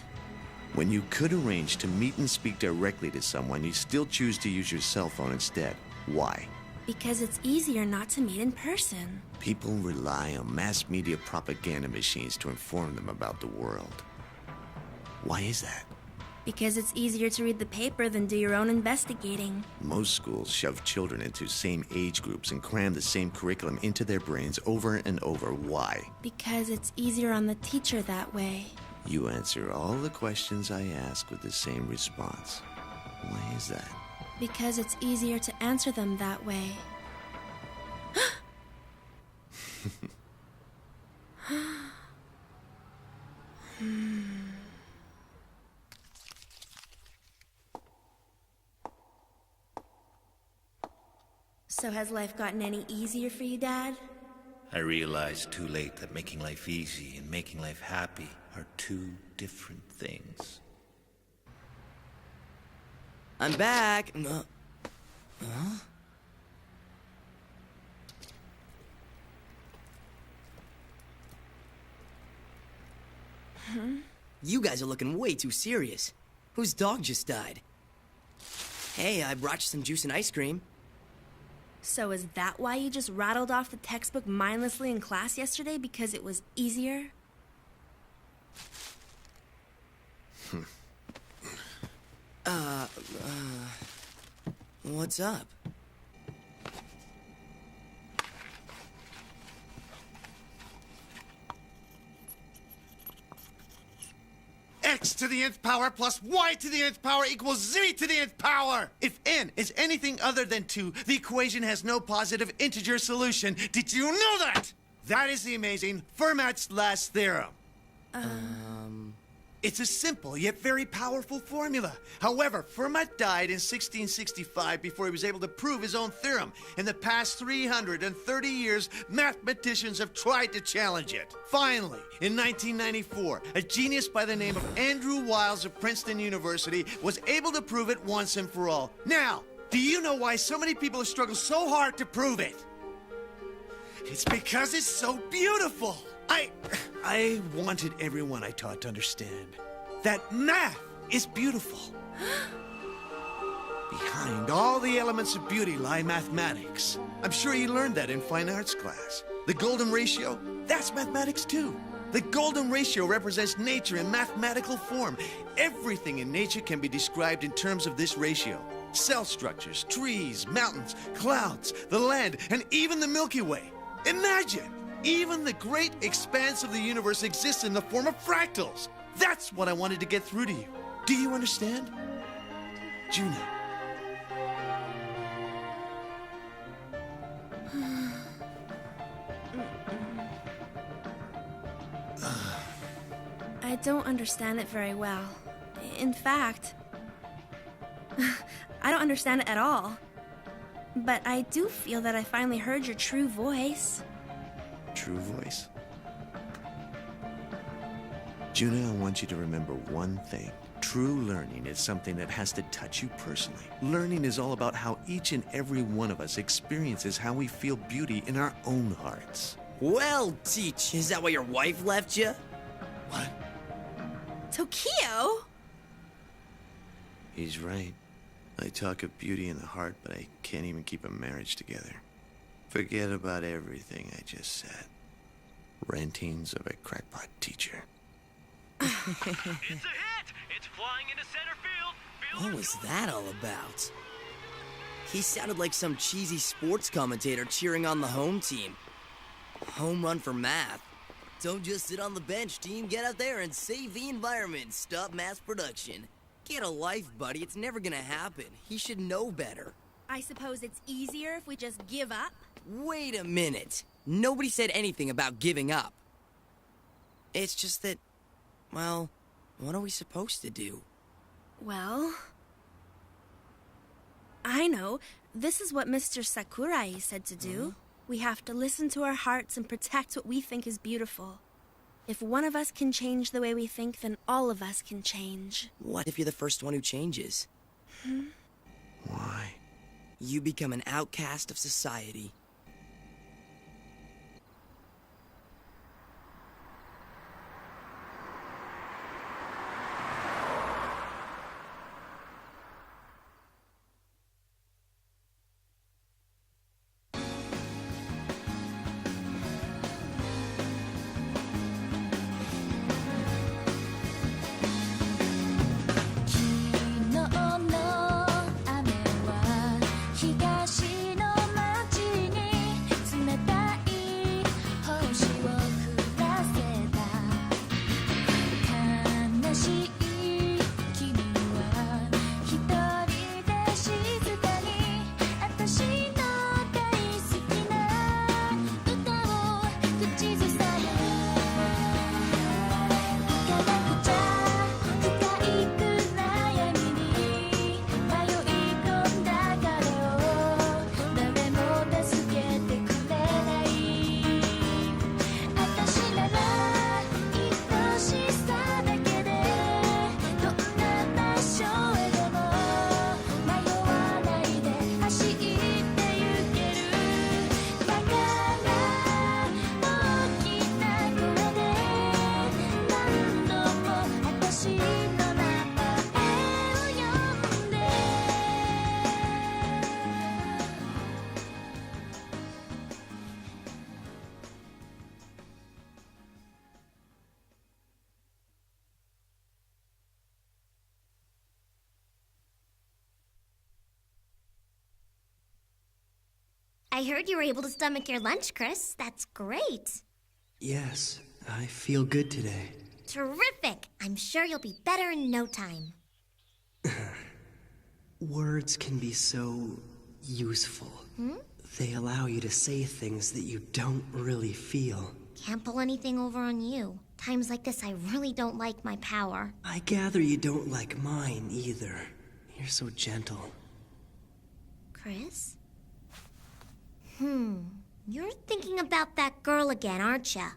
When you could arrange to meet and speak directly to someone, you still choose to use your cell phone instead. Why? Because it's easier not to meet in person. People rely on mass media propaganda machines to inform them about the world. Why is that? Because it's easier to read the paper than do your own investigating. Most schools shove children into same age groups and cram the same curriculum into their brains over and over. Why? Because it's easier on the teacher that way. You answer all the questions I ask with the same response. Why is that? Because it's easier to answer them that way. So has life gotten any easier for you, Dad? I realized too late that making life easy and making life happy are two different things. I'm back. Huh? You guys are looking way too serious. Whose dog just died? Hey, I brought you some juice and ice cream. So is that why you just rattled off the textbook mindlessly in class yesterday? Because it was easier? What's up? X to the nth power plus Y to the nth power equals Z to the nth power. If n is anything other than 2, the equation has no positive integer solution. Did you know that? That is the amazing Fermat's last theorem. It's a simple yet very powerful formula. However, Fermat died in 1665 before he was able to prove his own theorem. In the past 330 years, mathematicians have tried to challenge it. Finally, in 1994, a genius by the name of Andrew Wiles of Princeton University was able to prove it once and for all. Now, do you know why so many people have struggled so hard to prove it? It's because it's so beautiful. I wanted everyone I taught to understand that math is beautiful. Behind all the elements of beauty lie mathematics. I'm sure you learned that in fine arts class. The golden ratio, that's mathematics too. The golden ratio represents nature in mathematical form. Everything in nature can be described in terms of this ratio. Cell structures, trees, mountains, clouds, the land, and even the Milky Way. Imagine! Even the great expanse of the universe exists in the form of fractals. That's what I wanted to get through to you. Do you understand? Juna. I don't understand it very well. In fact, I don't understand it at all. But I do feel that I finally heard your true voice. True voice? Juna, I want you to remember one thing. True learning is something that has to touch you personally. Learning is all about how each and every one of us experiences how we feel beauty in our own hearts. Well, Teach, is that why your wife left you? What? Tokyo? He's right. I talk of beauty in the heart, but I can't even keep a marriage together. Forget about everything I just said. Rantings of a crackpot teacher. It's a hit! It's flying into center field. What was that all about? He sounded like some cheesy sports commentator cheering on the home team. Home run for math. Don't just sit on the bench, team. Get out there and save the environment. Stop mass production. Get a life, buddy. It's never gonna happen. He should know better. I suppose it's easier if we just give up? Wait a minute. Nobody said anything about giving up. It's just that, well, what are we supposed to do? Well, I know. This is what Mr. Sakurai said to do. We have to listen to our hearts and protect what we think is beautiful. If one of us can change the way we think, then all of us can change. What if you're the first one who changes? Why? You become an outcast of society. I heard you were able to stomach your lunch, Chris. That's great. Yes, I feel good today. Terrific. I'm sure you'll be better in no time. Words can be so useful. They allow you to say things that you don't really feel. Can't pull anything over on you. Times like this, I really don't like my power. I gather you don't like mine either. You're so gentle. Chris? You're thinking about that girl again, aren't ya?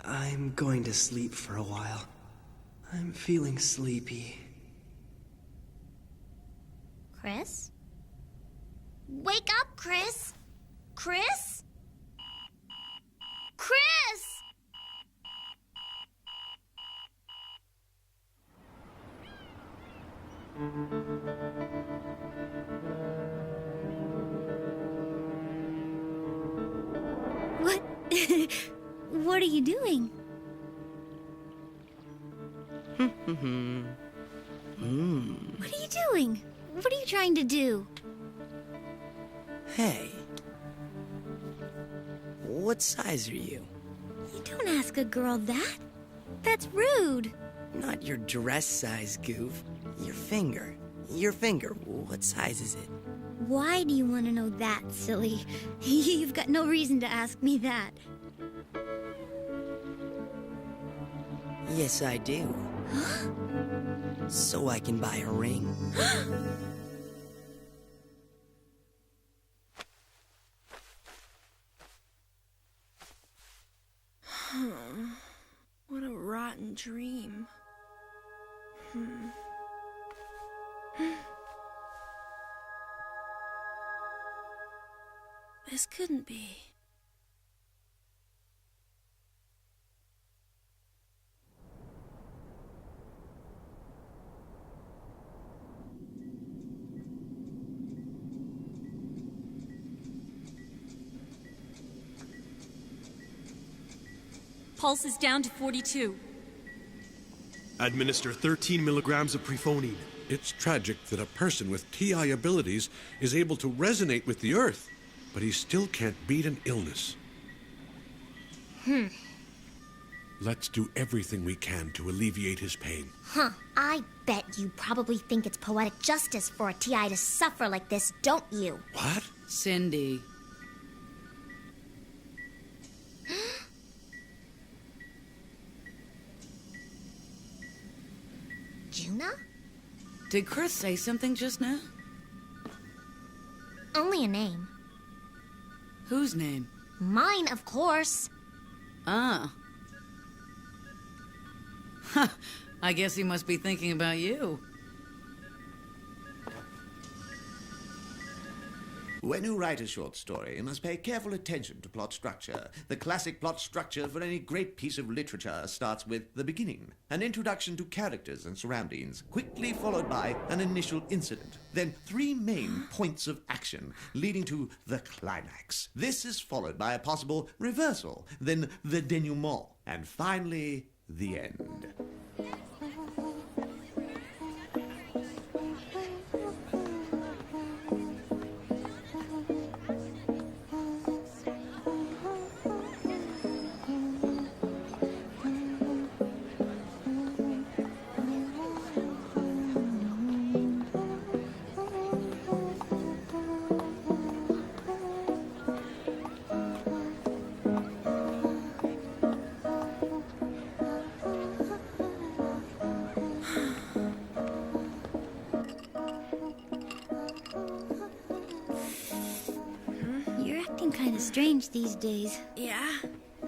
I'm going to sleep for a while. I'm feeling sleepy. Chris? Wake up, Chris! Chris? Chris! What? What are you doing? What are you doing? What are you trying to do? Hey. What size are you? You don't ask a girl that. That's rude. Not your dress size, goof. Your finger. Your finger. What size is it? Why do you want to know that, silly? You've got no reason to ask me that. Yes, I do. So I can buy a ring. What a rotten dream. This couldn't be. Pulse is down to 42. Administer 13 milligrams of prephonine. It's tragic that a person with TI abilities is able to resonate with the Earth, but he still can't beat an illness. Let's do everything we can to alleviate his pain. I bet you probably think it's poetic justice for a TI to suffer like this, don't you? What? Cindy. Juna? Did Chris say something just now? Only a name. Whose name? Mine, of course. Ah. I guess he must be thinking about you. When you write a short story, you must pay careful attention to plot structure. The classic plot structure for any great piece of literature starts with the beginning, an introduction to characters and surroundings, quickly followed by an initial incident, then 3 main points of action, leading to the climax. This is followed by a possible reversal, then the denouement, and finally, the end. Kind of strange these days. Yeah?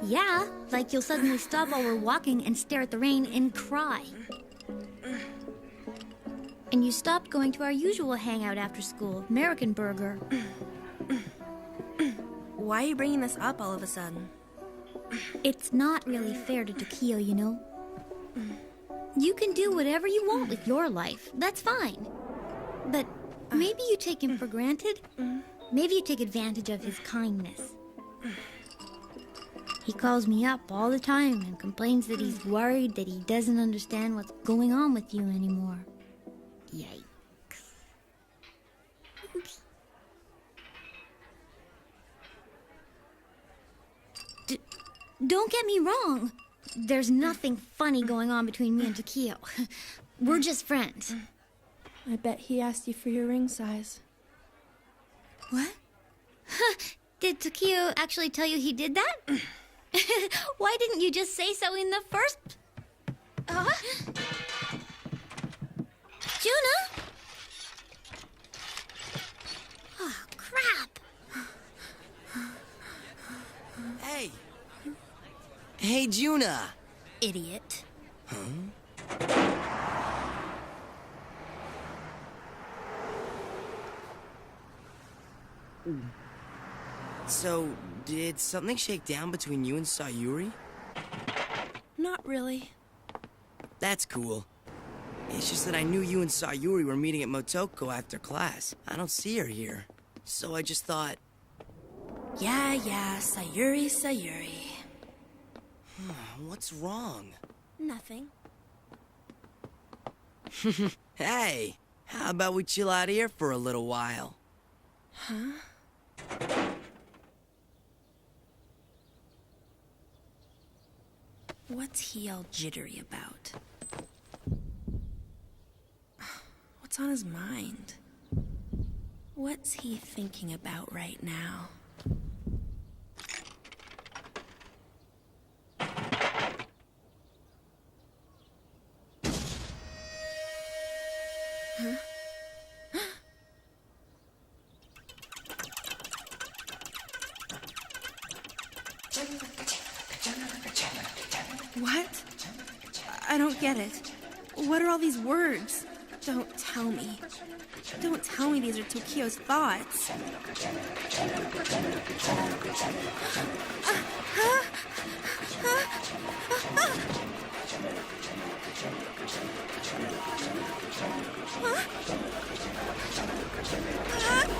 Yeah, like you'll suddenly stop while we're walking and stare at the rain and cry. And you stopped going to our usual hangout after school, American Burger. Why are you bringing this up all of a sudden? It's not really fair to Tokyo, you know. You can do whatever you want with your life. That's fine. But maybe you take him for granted. Maybe you take advantage of his kindness. He calls me up all the time and complains that he's worried that he doesn't understand what's going on with you anymore. Yikes. Don't get me wrong. There's nothing funny going on between me and Takio. We're just friends. I bet he asked you for your ring size. What? Did Takio actually tell you he did that? Why didn't you just say so in the first... Juna? Oh, crap. Hey! Hey, Juna! Idiot. So, did something shake down between you and Sayuri? Not really. That's cool. It's just that I knew you and Sayuri were meeting at Motoko after class. I don't see her here. So I just thought... Yeah, Sayuri. What's wrong? Nothing. Hey, how about we chill out here for a little while? Huh? What's he all jittery about? What's on his mind? What's he thinking about right now? Huh? What? I don't get it. What are all these words? Don't tell me. Don't tell me these are Tokio's thoughts.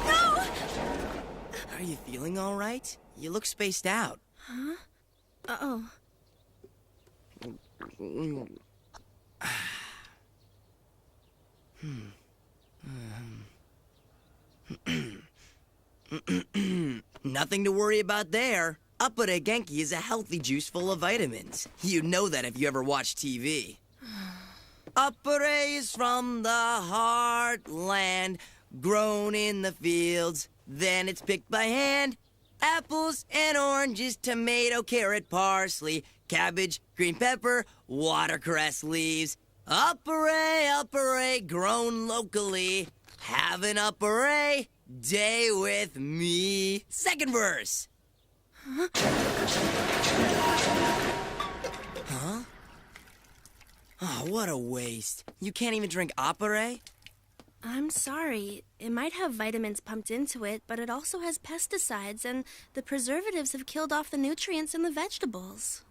No! Are you feeling all right? You look spaced out. Huh? Uh-oh. Nothing to worry about there. Appare Genki is a healthy juice full of vitamins. You know that if you ever watch TV. Appare is from the heartland, grown in the fields. Then it's picked by hand. Apples and oranges, tomato, carrot, parsley, cabbage, green pepper, watercress leaves. Appare, grown locally. Have an appare day with me. Second verse. Huh? Oh, what a waste. You can't even drink appare? I'm sorry. It might have vitamins pumped into it, but it also has pesticides, and the preservatives have killed off the nutrients in the vegetables.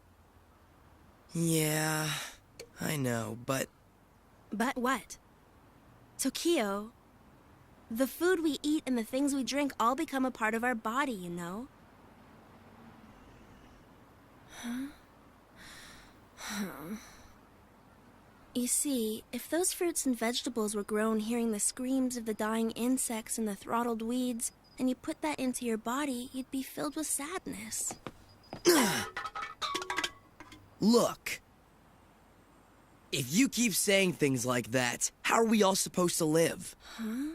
Yeah, I know, but... But what? Tokio, the food we eat and the things we drink all become a part of our body, you know? Huh? You see, if those fruits and vegetables were grown hearing the screams of the dying insects and the throttled weeds, and you put that into your body, you'd be filled with sadness. Look. If you keep saying things like that, how are we all supposed to live? Huh?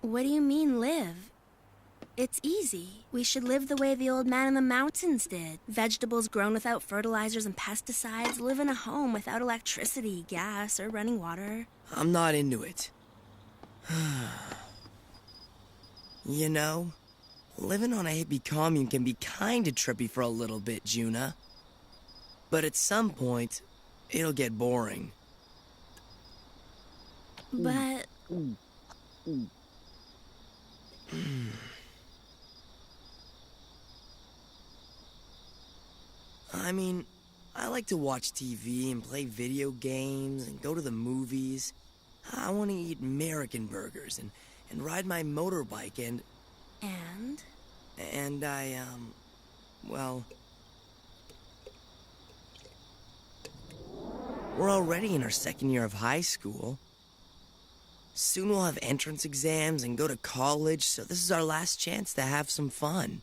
What do you mean, live? It's easy. We should live the way the old man in the mountains did. Vegetables grown without fertilizers and pesticides, live in a home without electricity, gas, or running water. I'm not into it. You know, living on a hippie commune can be kinda trippy for a little bit, Juna. But at some point, it'll get boring. But... I mean, I like to watch TV and play video games and go to the movies. I want to eat American burgers and ride my motorbike and... And? And I, well... We're already in our second year of high school. Soon we'll have entrance exams and go to college, so this is our last chance to have some fun.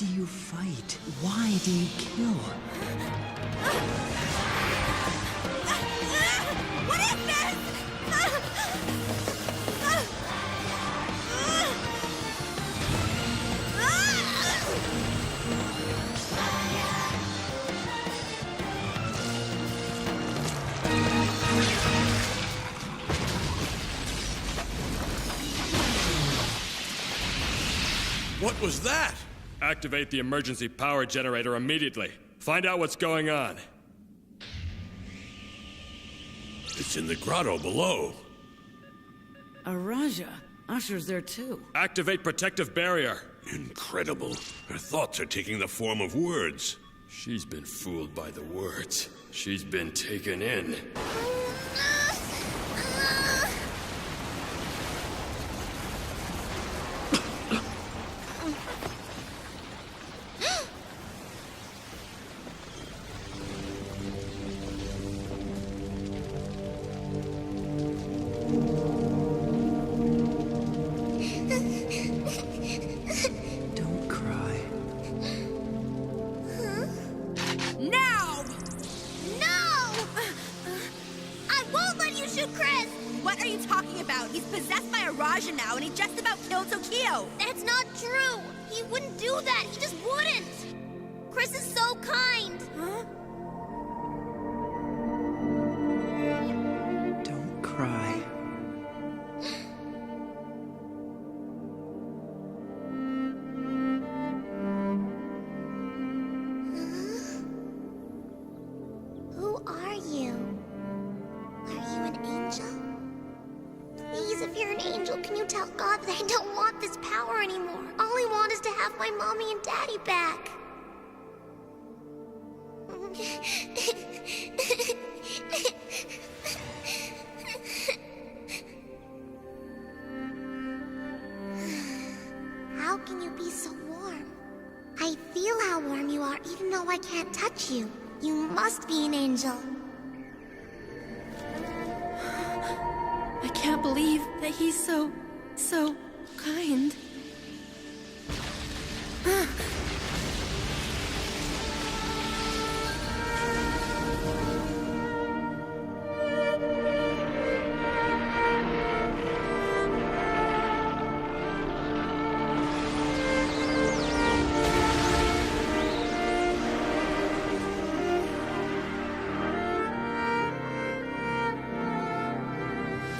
do you fight? Why do you kill? What is this? What was that? Activate the emergency power generator immediately. Find out what's going on. It's in the grotto below. Araja. Usher's there too. Activate protective barrier. Incredible. Her thoughts are taking the form of words. She's been fooled by the words. She's been taken in. Don't cry. Now! No! I won't let you shoot Chris! What are you talking about? He's possessed by a Raja now, and he just about killed Tokyo. That's not true! He wouldn't do that! He just wouldn't! Chris is so kind! Huh? Don't cry. Who are you? Are you an angel? Please, if you're an angel, can you tell God that I don't want this power anymore? All I want is to have my mommy and daddy back. How can you be so warm? I feel how warm you are even though I can't touch you. You must be an angel. I can't believe that he's so kind.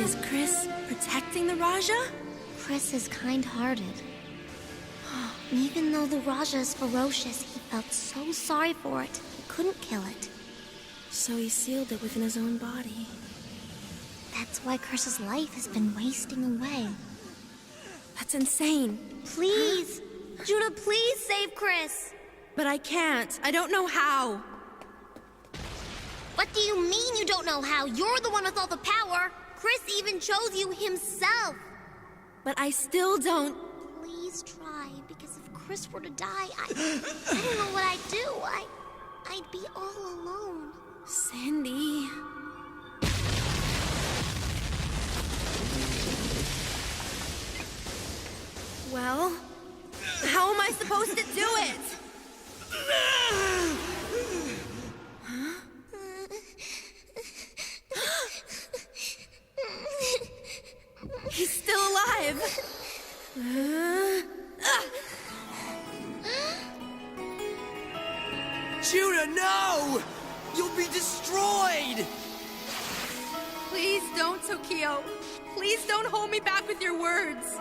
Is Chris protecting the Raja? Chris is kind-hearted. Even though the Raja is ferocious, he felt so sorry for it, he couldn't kill it. So he sealed it within his own body. That's why Chris's life has been wasting away. That's insane. Please! Juna, please save Chris! But I can't. I don't know how. What do you mean you don't know how? You're the one with all the power! Chris even chose you himself! But I still don't... Please try, because if Chris were to die, I don't know what I'd do. I'd be all alone. Sandy... Well, how am I supposed to do it? Huh? He's still alive. Judah, no! You'll be destroyed! Please don't, Tokyo. Please don't hold me back with your words.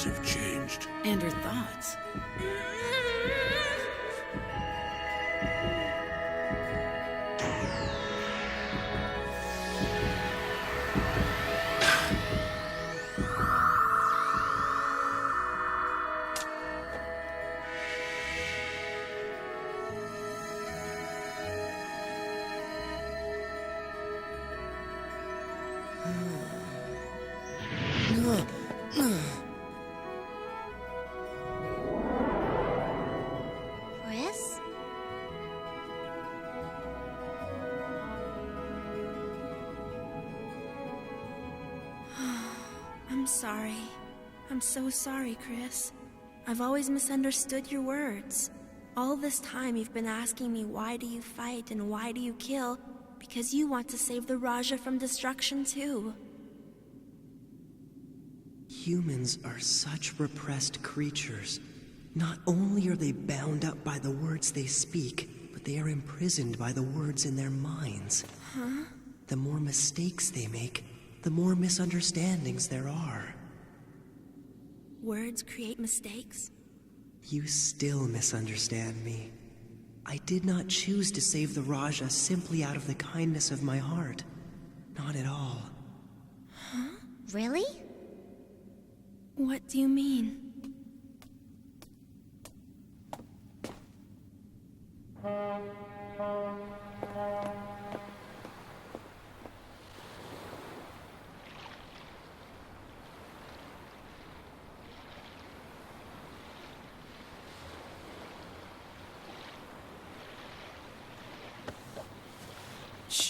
Have changed. And her thoughts. sorry. I'm so sorry, Chris. I've always misunderstood your words. All this time you've been asking me why do you fight and why do you kill, because you want to save the Raja from destruction too. Humans are such repressed creatures. Not only are they bound up by the words they speak, but they are imprisoned by the words in their minds. Huh? The more mistakes they make, the more misunderstandings there are. Words create mistakes? You still misunderstand me. I did not choose to save the Raja simply out of the kindness of my heart. Not at all. Huh? Really? What do you mean?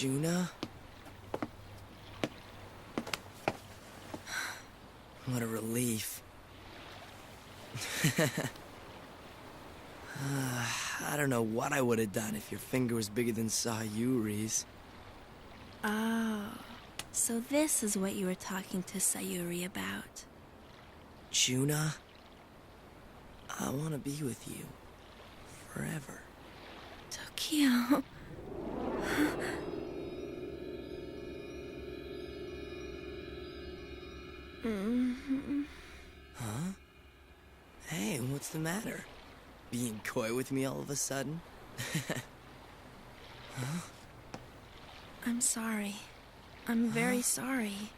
Arjuna? What a relief. I don't know what I would have done if your finger was bigger than Sayuri's. Oh, so this is what you were talking to Sayuri about. Juna, I want to be with you forever. Tokyo. Huh? Hey, what's the matter? Being coy with me all of a sudden? Huh? I'm sorry. I'm very sorry.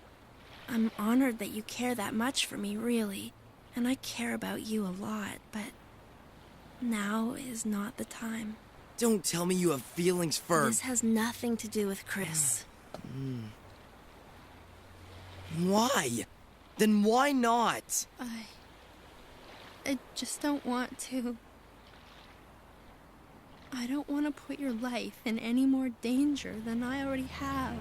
I'm honored that you care that much for me, really. And I care about you a lot, but now is not the time. Don't tell me you have feelings for... This has nothing to do with Chris. Why? Then why not? I just don't want to. I don't want to put your life in any more danger than I already have.